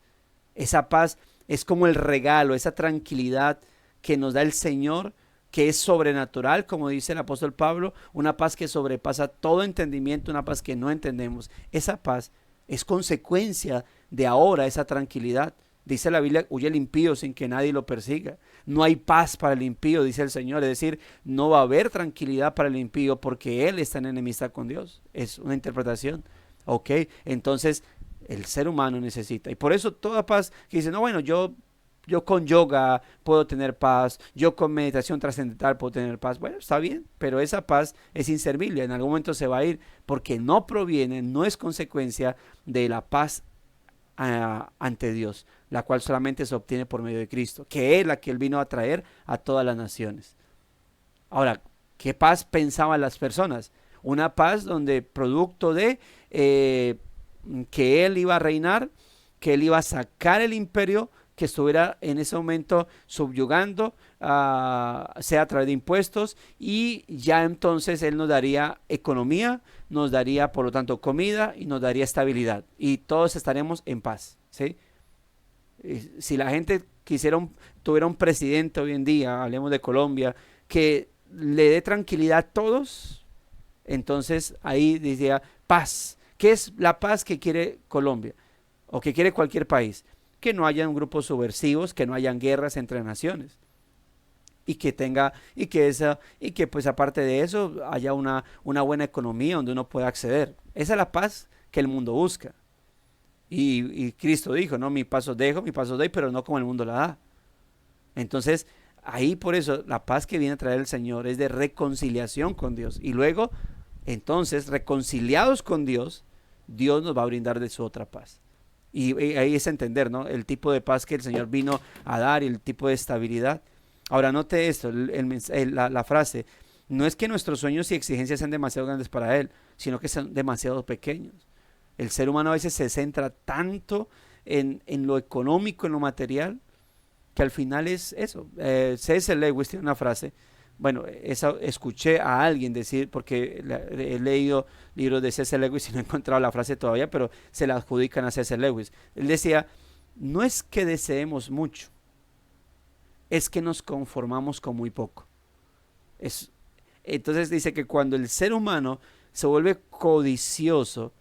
Esa paz es como el regalo, esa tranquilidad que nos da el Señor, que es sobrenatural, como dice el apóstol Pablo, una paz que sobrepasa todo entendimiento, una paz que no entendemos. Esa paz es consecuencia de ahora esa tranquilidad. Dice la Biblia, huye el impío sin que nadie lo persiga. No hay paz para el impío, dice el Señor, es decir, no va a haber tranquilidad para el impío porque él está en enemistad con Dios. Es una interpretación. Ok, entonces el ser humano necesita. Y por eso toda paz que dice, no, bueno, yo con yoga puedo tener paz, yo con meditación trascendental puedo tener paz. Bueno, está bien, pero esa paz es inservible, en algún momento se va a ir porque no proviene, no es consecuencia de la paz ante Dios, la cual solamente se obtiene por medio de Cristo, que es la que Él vino a traer a todas las naciones. Ahora, ¿qué paz pensaban las personas? Una paz donde producto de que Él iba a reinar, que Él iba a sacar el imperio que estuviera en ese momento subyugando, sea a través de impuestos, y ya entonces Él nos daría economía, nos daría por lo tanto comida y nos daría estabilidad y todos estaremos en paz, ¿sí? Si la gente tuviera un presidente hoy en día, hablemos de Colombia, que le dé tranquilidad a todos, entonces ahí diría paz, ¿Qué es la paz que quiere Colombia o que quiere cualquier país? Que no hayan grupos subversivos, que no hayan guerras entre naciones y que tenga y que pues aparte de eso haya una buena economía donde uno pueda acceder. Esa es la paz que el mundo busca. Y Cristo dijo, no, mi paso dejo, mi paso doy, pero no como el mundo la da. Entonces, ahí por eso la paz que viene a traer el Señor es de reconciliación con Dios. Y luego, entonces, reconciliados con Dios, Dios nos va a brindar de su otra paz. Y ahí es entender, ¿no? El tipo de paz que el Señor vino a dar y el tipo de estabilidad. Ahora, note esto, la frase, no es que nuestros sueños y exigencias sean demasiado grandes para Él, sino que son demasiado pequeños. El ser humano a veces se centra tanto en lo económico, en lo material, que al final es eso. C.S. Lewis tiene una frase, bueno, escuché a alguien decir, porque he leído libros de C.S. Lewis y no he encontrado la frase todavía, pero se la adjudican a C.S. Lewis. Él decía, no es que deseemos mucho, es que nos conformamos con muy poco. Entonces dice que cuando el ser humano se vuelve codicioso,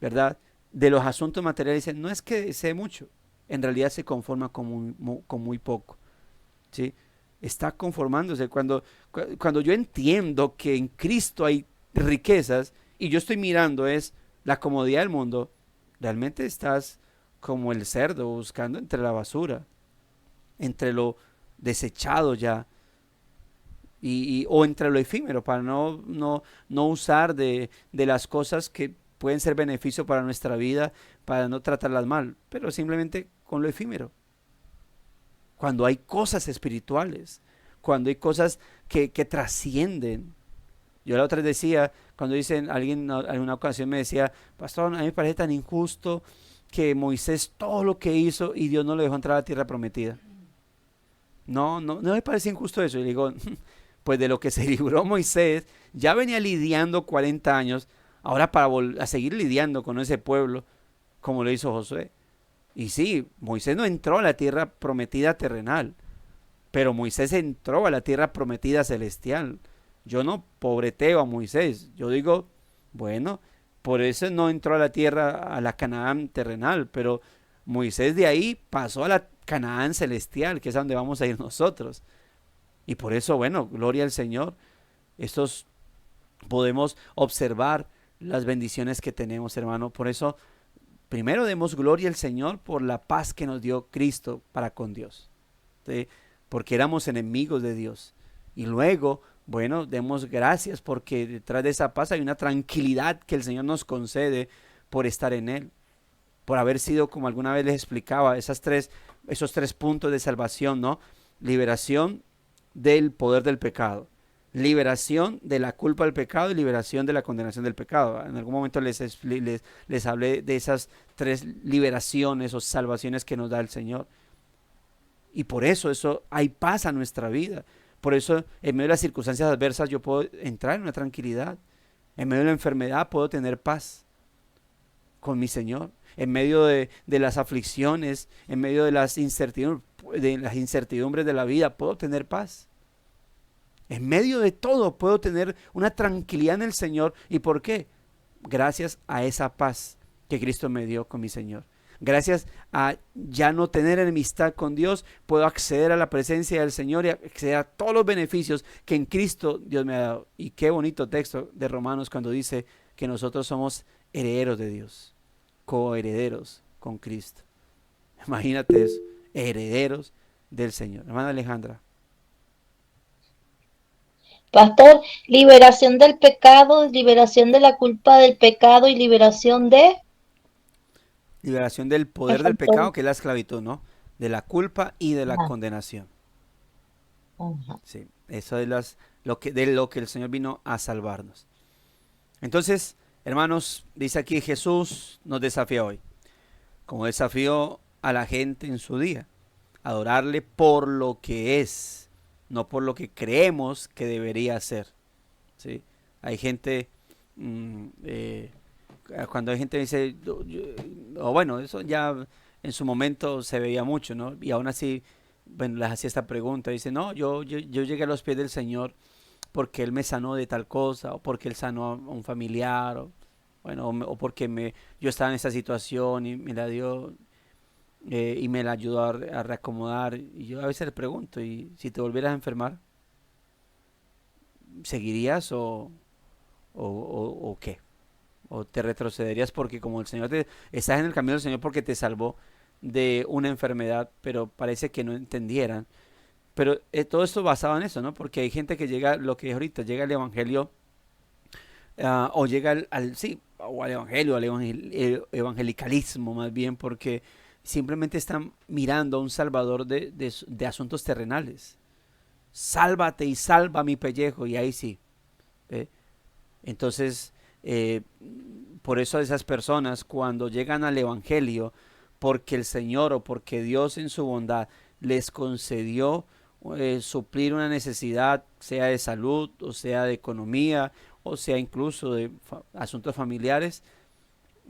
¿verdad?, de los asuntos materiales, dice, no es que desee mucho, en realidad se conforma con muy poco, ¿sí? Está conformándose. Cuando yo entiendo que en Cristo hay riquezas y yo estoy mirando es la comodidad del mundo, realmente estás como el cerdo buscando entre la basura, entre lo desechado ya, o entre lo efímero, para no usar de las cosas que pueden ser beneficio para nuestra vida, para no tratarlas mal, pero simplemente con lo efímero. Cuando hay cosas espirituales, cuando hay cosas que trascienden. Yo la otra vez decía, cuando dicen, alguien en una ocasión me decía, pastor, a mí me parece tan injusto que Moisés todo lo que hizo y Dios no lo dejó entrar a la tierra prometida. No me parece injusto eso. Y le digo, pues de lo que se libró Moisés, ya venía lidiando 40 años, ahora para a seguir lidiando con ese pueblo, como lo hizo Josué. Y sí, Moisés no entró a la tierra prometida terrenal, pero Moisés entró a la tierra prometida celestial. Yo no pobreteo a Moisés, yo digo, bueno, por eso no entró a la tierra, a la Canaán terrenal, pero Moisés de ahí pasó a la Canaán celestial, que es a donde vamos a ir nosotros. Y por eso, bueno, gloria al Señor, estos podemos observar las bendiciones que tenemos, hermano. Por eso, primero demos gloria al Señor por la paz que nos dio Cristo para con Dios, ¿sí?, porque éramos enemigos de Dios. Y luego, bueno, demos gracias porque detrás de esa paz hay una tranquilidad que el Señor nos concede por estar en Él, por haber sido, como alguna vez les explicaba, esos tres puntos de salvación, ¿no? Liberación del poder del pecado, liberación de la culpa del pecado y liberación de la condenación del pecado. En algún momento les hablé de esas tres liberaciones o salvaciones que nos da el Señor. Y por eso hay paz a nuestra vida. Por eso en medio de las circunstancias adversas yo puedo entrar en una tranquilidad. En medio de la enfermedad puedo tener paz con mi Señor. En medio de las aflicciones, en medio de las incertidumbres de la vida, puedo tener paz. En medio de todo puedo tener una tranquilidad en el Señor. ¿Y por qué? Gracias a esa paz que Cristo me dio con mi Señor. Gracias a ya no tener enemistad con Dios, puedo acceder a la presencia del Señor y acceder a todos los beneficios que en Cristo Dios me ha dado. Y qué bonito texto de Romanos cuando dice que nosotros somos herederos de Dios, coherederos con Cristo. Imagínate eso, herederos del Señor. Hermana Alejandra. Pastor, liberación del pecado, liberación de la culpa del pecado y liberación de... Liberación del poder del pecado, que es la esclavitud, ¿no? De la culpa y de la condenación. Sí, eso es de lo que el Señor vino a salvarnos. Entonces, hermanos, dice aquí Jesús nos desafía hoy, como desafió a la gente en su día, adorarle por lo que es, no por lo que creemos que debería ser, ¿sí? Hay gente... cuando hay gente que dice, bueno, eso ya en su momento se veía mucho, ¿no? Y aún así, bueno, les hacía esta pregunta, dice, no, yo llegué a los pies del Señor porque Él me sanó de tal cosa, o porque Él sanó a un familiar, o bueno, o porque yo estaba en esa situación y me la dio y me la ayudó a reacomodar. Y yo a veces le pregunto, ¿y si te volvieras a enfermar, seguirías o qué? ¿O te retrocederías porque como el Señor estás en el camino del Señor porque te salvó de una enfermedad, pero parece que no entendieran? Pero todo esto basado en eso, ¿no? Porque hay gente que llega, lo que dije ahorita, llega al Evangelio o llega sí, o al Evangelio, evangelicalismo más bien, porque simplemente están mirando a un salvador de asuntos terrenales. Sálvate y salva mi pellejo, y ahí sí. ¿eh? Entonces, por eso esas personas cuando llegan al Evangelio, porque el Señor o porque Dios en su bondad les concedió suplir una necesidad, sea de salud o sea de economía o sea incluso de asuntos familiares,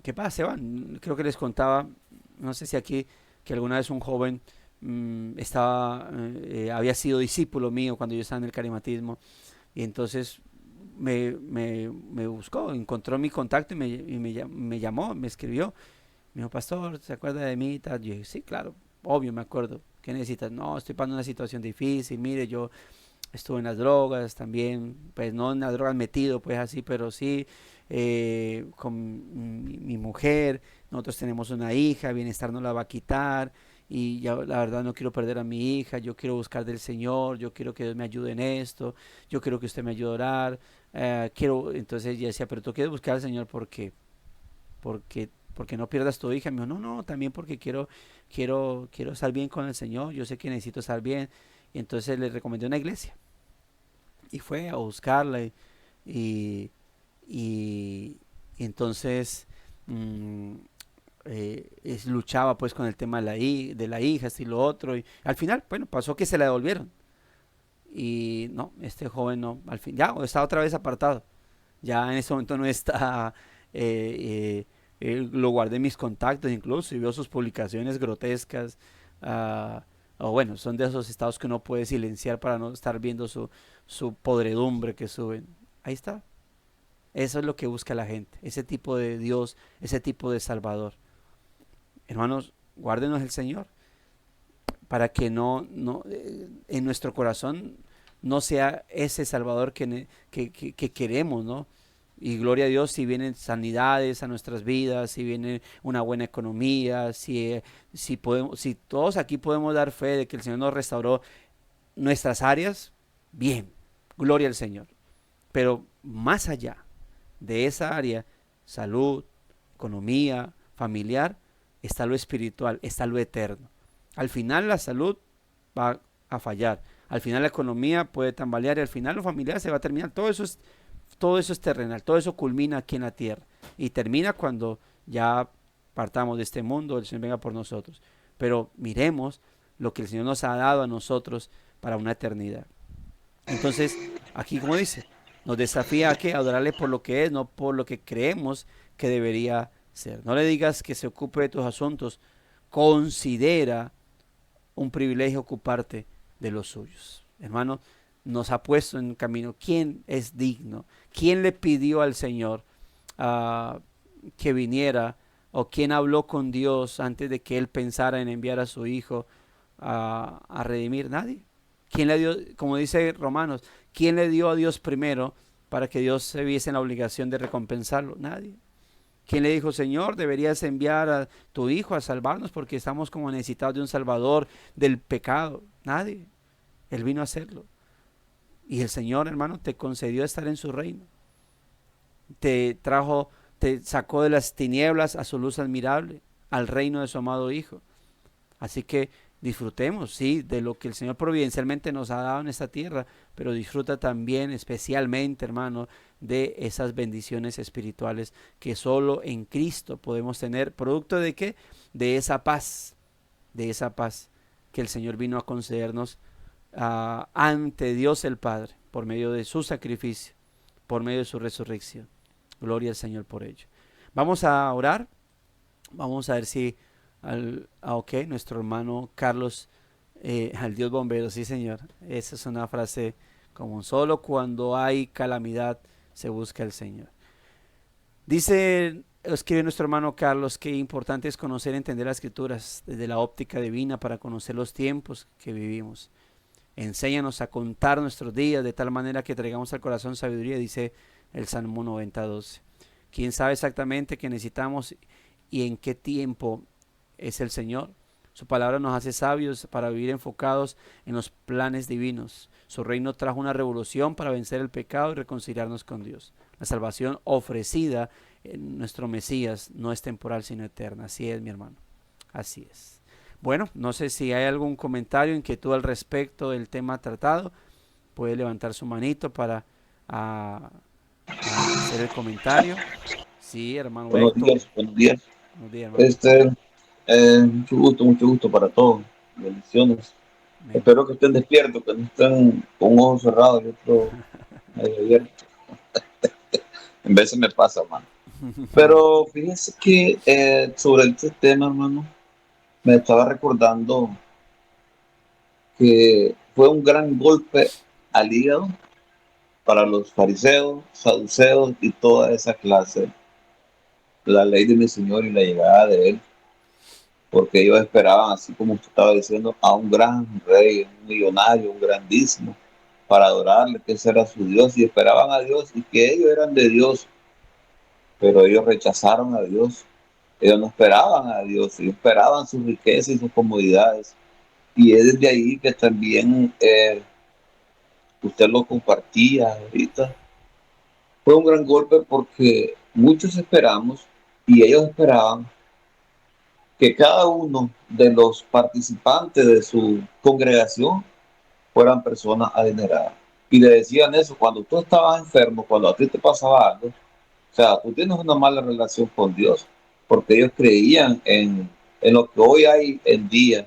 ¿qué pasa? Se van. Creo que les contaba, no sé si aquí, que alguna vez un joven había sido discípulo mío cuando yo estaba en el carismatismo y entonces me buscó, encontró mi contacto me llamó, me escribió. Me dijo, pastor, ¿se acuerda de mí? Yo dije, sí, claro, obvio, me acuerdo. ¿Qué necesitas? No, estoy pasando una situación difícil. Mire, yo estuve en las drogas también, pues no en las drogas metido, pues así, pero sí con mi mujer. Nosotros tenemos una hija, bienestar no la va a quitar. Y ya la verdad no quiero perder a mi hija, yo quiero buscar del Señor, yo quiero que Dios me ayude en esto, yo quiero que usted me ayude a orar, entonces ella decía, pero tú quieres buscar al Señor porque no pierdas tu hija. Me dijo, no, no, también porque quiero estar bien con el Señor, yo sé que necesito estar bien. Y entonces le recomendé una iglesia y fue a buscarla y, y- y entonces mm, luchaba pues con el tema de la hija, y lo otro, y al final, bueno, pasó que se la devolvieron y no, este joven no, al fin, ya está otra vez apartado, ya en ese momento no está, lo guardé en mis contactos incluso y veo sus publicaciones grotescas, ah, o bueno, son de esos estados que uno puede silenciar para no estar viendo su podredumbre que suben. Ahí está. Eso es lo que busca la gente, ese tipo de Dios, ese tipo de Salvador. Hermanos, guárdenos el Señor para que en nuestro corazón no sea ese Salvador que queremos, ¿no? Y gloria a Dios si vienen sanidades a nuestras vidas, si viene una buena economía, si todos aquí podemos dar fe de que el Señor nos restauró nuestras áreas, bien, gloria al Señor. Pero más allá de esa área, salud, economía, familiar, está lo espiritual, está lo eterno. Al final la salud va a fallar, al final la economía puede tambalear y al final lo familiar se va a terminar. Todo eso es terrenal, todo eso culmina aquí en la tierra y termina cuando ya partamos de este mundo, el Señor venga por nosotros. Pero miremos lo que el Señor nos ha dado a nosotros para una eternidad. Entonces, aquí como dice, nos desafía a que adorarle por lo que es, no por lo que creemos que debería ser. No le digas que se ocupe de tus asuntos, considera un privilegio ocuparte de los suyos. Hermano, nos ha puesto en camino. ¿Quién es digno? ¿Quién le pidió al Señor uh, que viniera? ¿O quién habló con Dios antes de que Él pensara en enviar a su Hijo a redimir? Nadie. ¿Quién le dio, como dice Romanos, quién le dio a Dios primero para que Dios se viese en la obligación de recompensarlo? Nadie. ¿Quién le dijo, Señor, deberías enviar a tu Hijo a salvarnos porque estamos como necesitados de un Salvador del pecado? Nadie. Él vino a hacerlo. Y el Señor, hermano, te concedió estar en su reino. Te sacó de las tinieblas a su luz admirable, al reino de su amado Hijo. Así que disfrutemos, sí, de lo que el Señor providencialmente nos ha dado en esta tierra, pero disfruta también especialmente, hermano, de esas bendiciones espirituales que solo en Cristo podemos tener. ¿Producto de qué? De esa paz que el Señor vino a concedernos ante Dios el Padre, por medio de su sacrificio, por medio de su resurrección. Gloria al Señor por ello. Vamos a orar, vamos a ver si ok, nuestro hermano Carlos, al Dios bombero, sí Señor, esa es una frase común, solo cuando hay calamidad se busca al Señor. Dice, escribe nuestro hermano Carlos, que importante es conocer y entender las escrituras desde la óptica divina para conocer los tiempos que vivimos. Enséñanos a contar nuestros días de tal manera que traigamos al corazón sabiduría, dice el Salmo 90:12. ¿Quién sabe exactamente qué necesitamos y en qué tiempo es el Señor? Su palabra nos hace sabios para vivir enfocados en los planes divinos. Su reino trajo una revolución para vencer el pecado y reconciliarnos con Dios. La salvación ofrecida en nuestro Mesías no es temporal sino eterna. Así es, mi hermano. Así es. Bueno, no sé si hay algún comentario, inquietud al respecto del tema tratado. Puede levantar su manito para a, hacer el comentario. Sí, hermano Buenos Héctor. días, buenos días. Buenos días, hermano. Este, mucho gusto para todos. Bendiciones. Amén. Espero que estén despiertos, que no estén con un ojo cerrado y otro medio abierto. En veces me pasa, hermano. Pero fíjense que sobre este tema, hermano, me estaba recordando que fue un gran golpe al hígado para los fariseos, saduceos y toda esa clase, la ley de mi Señor y la llegada de Él, porque ellos esperaban, así como usted estaba diciendo, a un gran rey, un millonario, un grandísimo, para adorarle, que ese era su Dios, y esperaban a Dios y que ellos eran de Dios, pero ellos rechazaron a Dios. Ellos no esperaban a Dios, ellos esperaban sus riquezas y sus comodidades. Y es desde ahí que también usted lo compartía ahorita. Fue un gran golpe porque muchos esperamos y ellos esperaban que cada uno de los participantes de su congregación fueran personas adineradas. Y le decían eso, cuando tú estabas enfermo, cuando a ti te pasaba algo, o sea, tú tienes una mala relación con Dios, porque ellos creían en lo que hoy hay en día,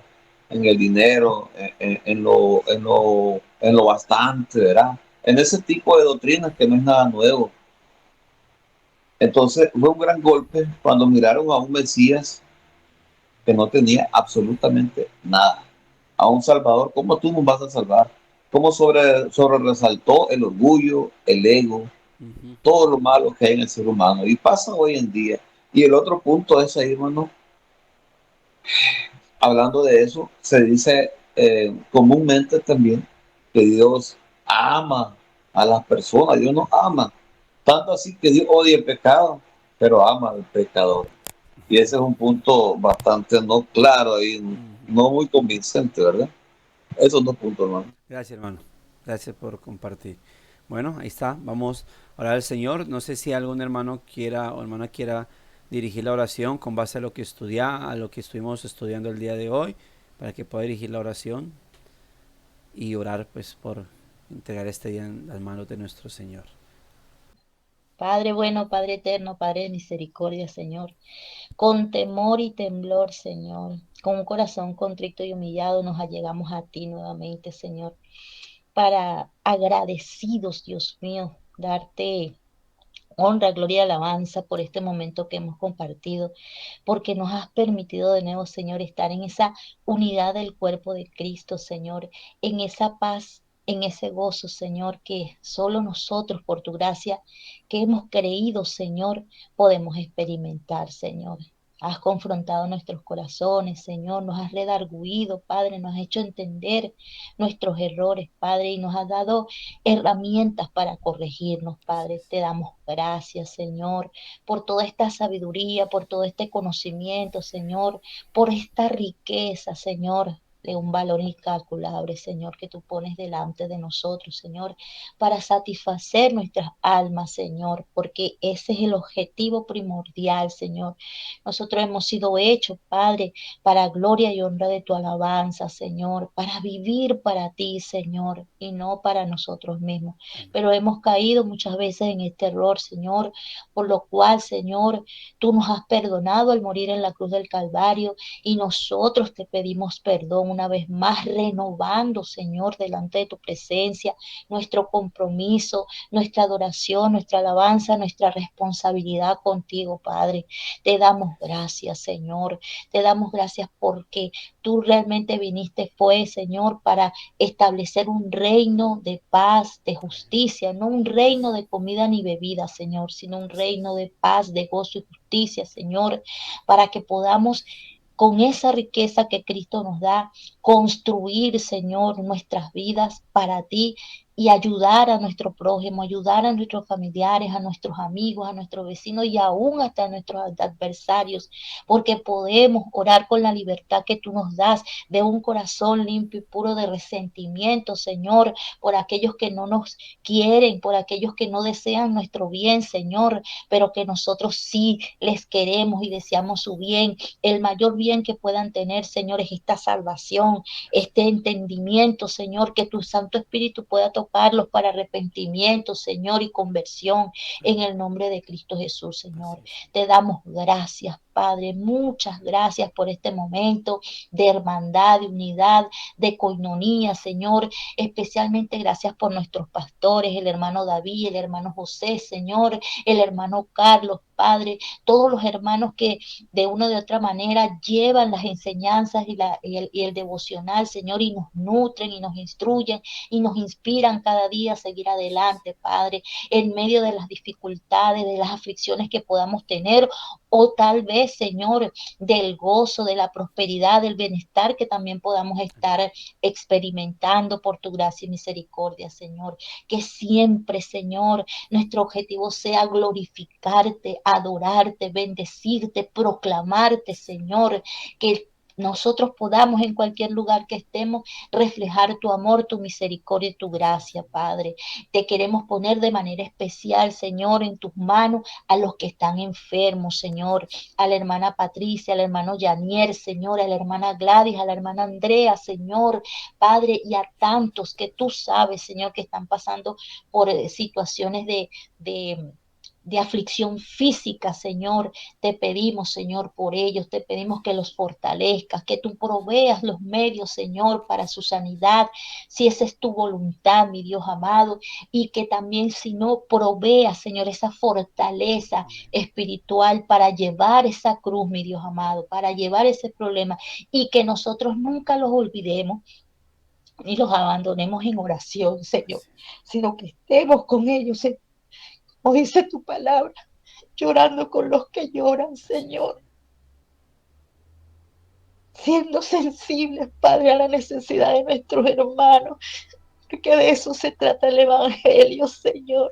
en el dinero, en lo bastante, ¿verdad? En ese tipo de doctrinas que no es nada nuevo. Entonces fue un gran golpe cuando miraron a un Mesías que no tenía absolutamente nada. A un Salvador, ¿cómo tú nos vas a salvar? ¿Cómo sobre resaltó el orgullo, el ego, Ujú. todo lo malo que hay en el ser humano? Y pasa hoy en día. Y el otro punto es ahí, hermano, hablando de eso, se dice comúnmente también que Dios ama a las personas, Dios nos ama. Tanto así que Dios odia el pecado, pero ama al pecador. Y ese es un punto bastante no claro y Ujú. no muy convincente, ¿verdad? Esos dos puntos, hermano. Gracias, hermano. Gracias por compartir. Bueno, ahí está. Vamos a orar al Señor. No sé si algún hermano quiera o hermana quiera dirigir la oración con base a lo que a lo que estuvimos estudiando el día de hoy, para que pueda dirigir la oración y orar pues por entregar este día en las manos de nuestro Señor. Padre bueno, Padre eterno, Padre de misericordia, Señor. Con temor y temblor, Señor. Con un corazón contrito y humillado nos allegamos a ti nuevamente, Señor. Para agradecidos, Dios mío, darte honra, gloria y alabanza por este momento que hemos compartido, porque nos has permitido de nuevo, Señor, estar en esa unidad del cuerpo de Cristo, Señor, en esa paz, en ese gozo, Señor, que solo nosotros, por tu gracia, que hemos creído, Señor, podemos experimentar, Señor. Has confrontado nuestros corazones, Señor, nos has redarguido, Padre, nos has hecho entender nuestros errores, Padre, y nos has dado herramientas para corregirnos, Padre. Te damos gracias, Señor, por toda esta sabiduría, por todo este conocimiento, Señor, por esta riqueza, Señor, de un valor incalculable, Señor, que tú pones delante de nosotros, Señor, para satisfacer nuestras almas, Señor, porque ese es el objetivo primordial, Señor. Nosotros hemos sido hechos, Padre, para gloria y honra de tu alabanza, Señor, para vivir para ti, Señor, y no para nosotros mismos. Pero hemos caído muchas veces en este error, Señor, por lo cual, Señor, tú nos has perdonado al morir en la cruz del Calvario y nosotros te pedimos perdón una vez más renovando, Señor, delante de tu presencia, nuestro compromiso, nuestra adoración, nuestra alabanza, nuestra responsabilidad contigo, Padre. Te damos gracias, Señor. Te damos gracias porque tú realmente viniste, fue, Señor, para establecer un reino de paz, de justicia, no un reino de comida ni bebida, Señor, sino un reino de paz, de gozo y justicia, Señor, para que podamos con esa riqueza que Cristo nos da, construir, Señor, nuestras vidas para ti y ayudar a nuestro prójimo, ayudar a nuestros familiares, a nuestros amigos, a nuestros vecinos y aún hasta a nuestros adversarios, porque podemos orar con la libertad que tú nos das de un corazón limpio y puro de resentimiento, Señor, por aquellos que no nos quieren, por aquellos que no desean nuestro bien, Señor, pero que nosotros sí les queremos y deseamos su bien. El mayor bien que puedan tener, Señor, es esta salvación, este entendimiento, Señor, que tu Santo Espíritu pueda tocarlos para arrepentimiento, Señor, y conversión en el nombre de Cristo Jesús, Señor. Te damos gracias, Padre, muchas gracias por este momento de hermandad, de unidad, de coinonía, Señor. Especialmente gracias por nuestros pastores, el hermano David, el hermano José, Señor, el hermano Carlos, Padre, todos los hermanos que de una o de otra manera llevan las enseñanzas y el devocional, Señor, y nos nutren y nos instruyen y nos inspiran cada día a seguir adelante, Padre, en medio de las dificultades, de las aflicciones que podamos tener, o tal vez, Señor, del gozo, de la prosperidad, del bienestar que también podamos estar experimentando por tu gracia y misericordia, Señor. Que siempre, Señor, nuestro objetivo sea glorificarte, adorarte, bendecirte, proclamarte, Señor, que nosotros podamos en cualquier lugar que estemos reflejar tu amor, tu misericordia y tu gracia, Padre. Te queremos poner de manera especial, Señor, en tus manos a los que están enfermos, Señor, a la hermana Patricia, al hermano Yanier, Señor, a la hermana Gladys, a la hermana Andrea, Señor, Padre, y a tantos que tú sabes, Señor, que están pasando por situaciones de aflicción física, Señor. Te pedimos, Señor, por ellos, te pedimos que los fortalezcas, que tú proveas los medios, Señor, para su sanidad, si esa es tu voluntad, mi Dios amado, y que también, si no, proveas, Señor, esa fortaleza espiritual para llevar esa cruz, mi Dios amado, para llevar ese problema, y que nosotros nunca los olvidemos ni los abandonemos en oración, Señor, sino que estemos con ellos, Señor. O dice tu palabra, llorando con los que lloran, Señor. Siendo sensibles, Padre, a la necesidad de nuestros hermanos, porque de eso se trata el Evangelio, Señor.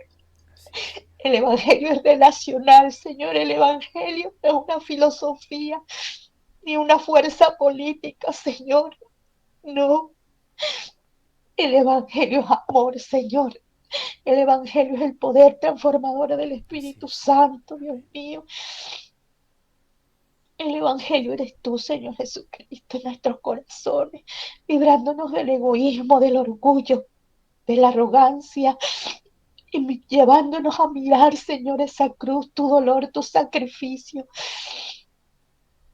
El Evangelio es relacional, Señor. El Evangelio no es una filosofía, ni una fuerza política, Señor. No. El Evangelio es amor, Señor. El Evangelio es el poder transformador del Espíritu Santo, Dios mío. El Evangelio eres tú, Señor Jesucristo, en nuestros corazones, librándonos del egoísmo, del orgullo, de la arrogancia, y llevándonos a mirar, Señor, esa cruz, tu dolor, tu sacrificio,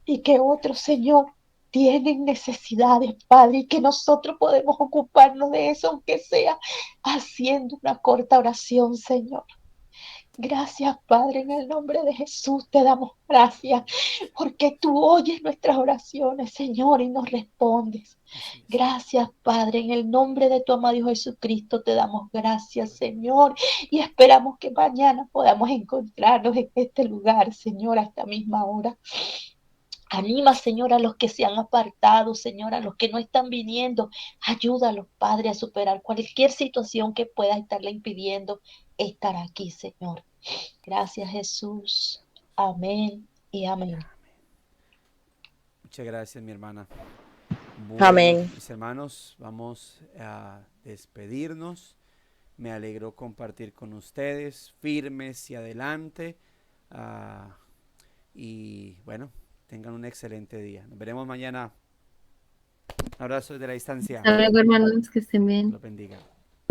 y que otros, Señor, tienen necesidades, Padre, y que nosotros podemos ocuparnos de eso, aunque sea haciendo una corta oración, Señor. Gracias, Padre, en el nombre de Jesús te damos gracias, porque tú oyes nuestras oraciones, Señor, y nos respondes. Gracias, Padre, en el nombre de tu amado Hijo Jesucristo te damos gracias, Señor, y esperamos que mañana podamos encontrarnos en este lugar, Señor, a esta misma hora. Anima, Señor, a los que se han apartado, Señor, a los que no están viniendo. Ayúdalos, Padre, a superar cualquier situación que pueda estarle impidiendo estar aquí, Señor. Gracias, Jesús. Amén y amén. Muchas gracias, mi hermana. Bueno, Amén. mis hermanos, vamos a despedirnos. Me alegró compartir con ustedes, firmes y adelante. Y bueno, tengan un excelente día. Nos veremos mañana. Un abrazo desde la distancia. Hasta luego, hermanos, que estén bien. Los bendiga.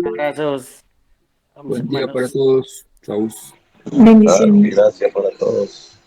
Abrazos. Vamos, Buen día hermanos. para todos. Chau. Claro, y gracias para todos.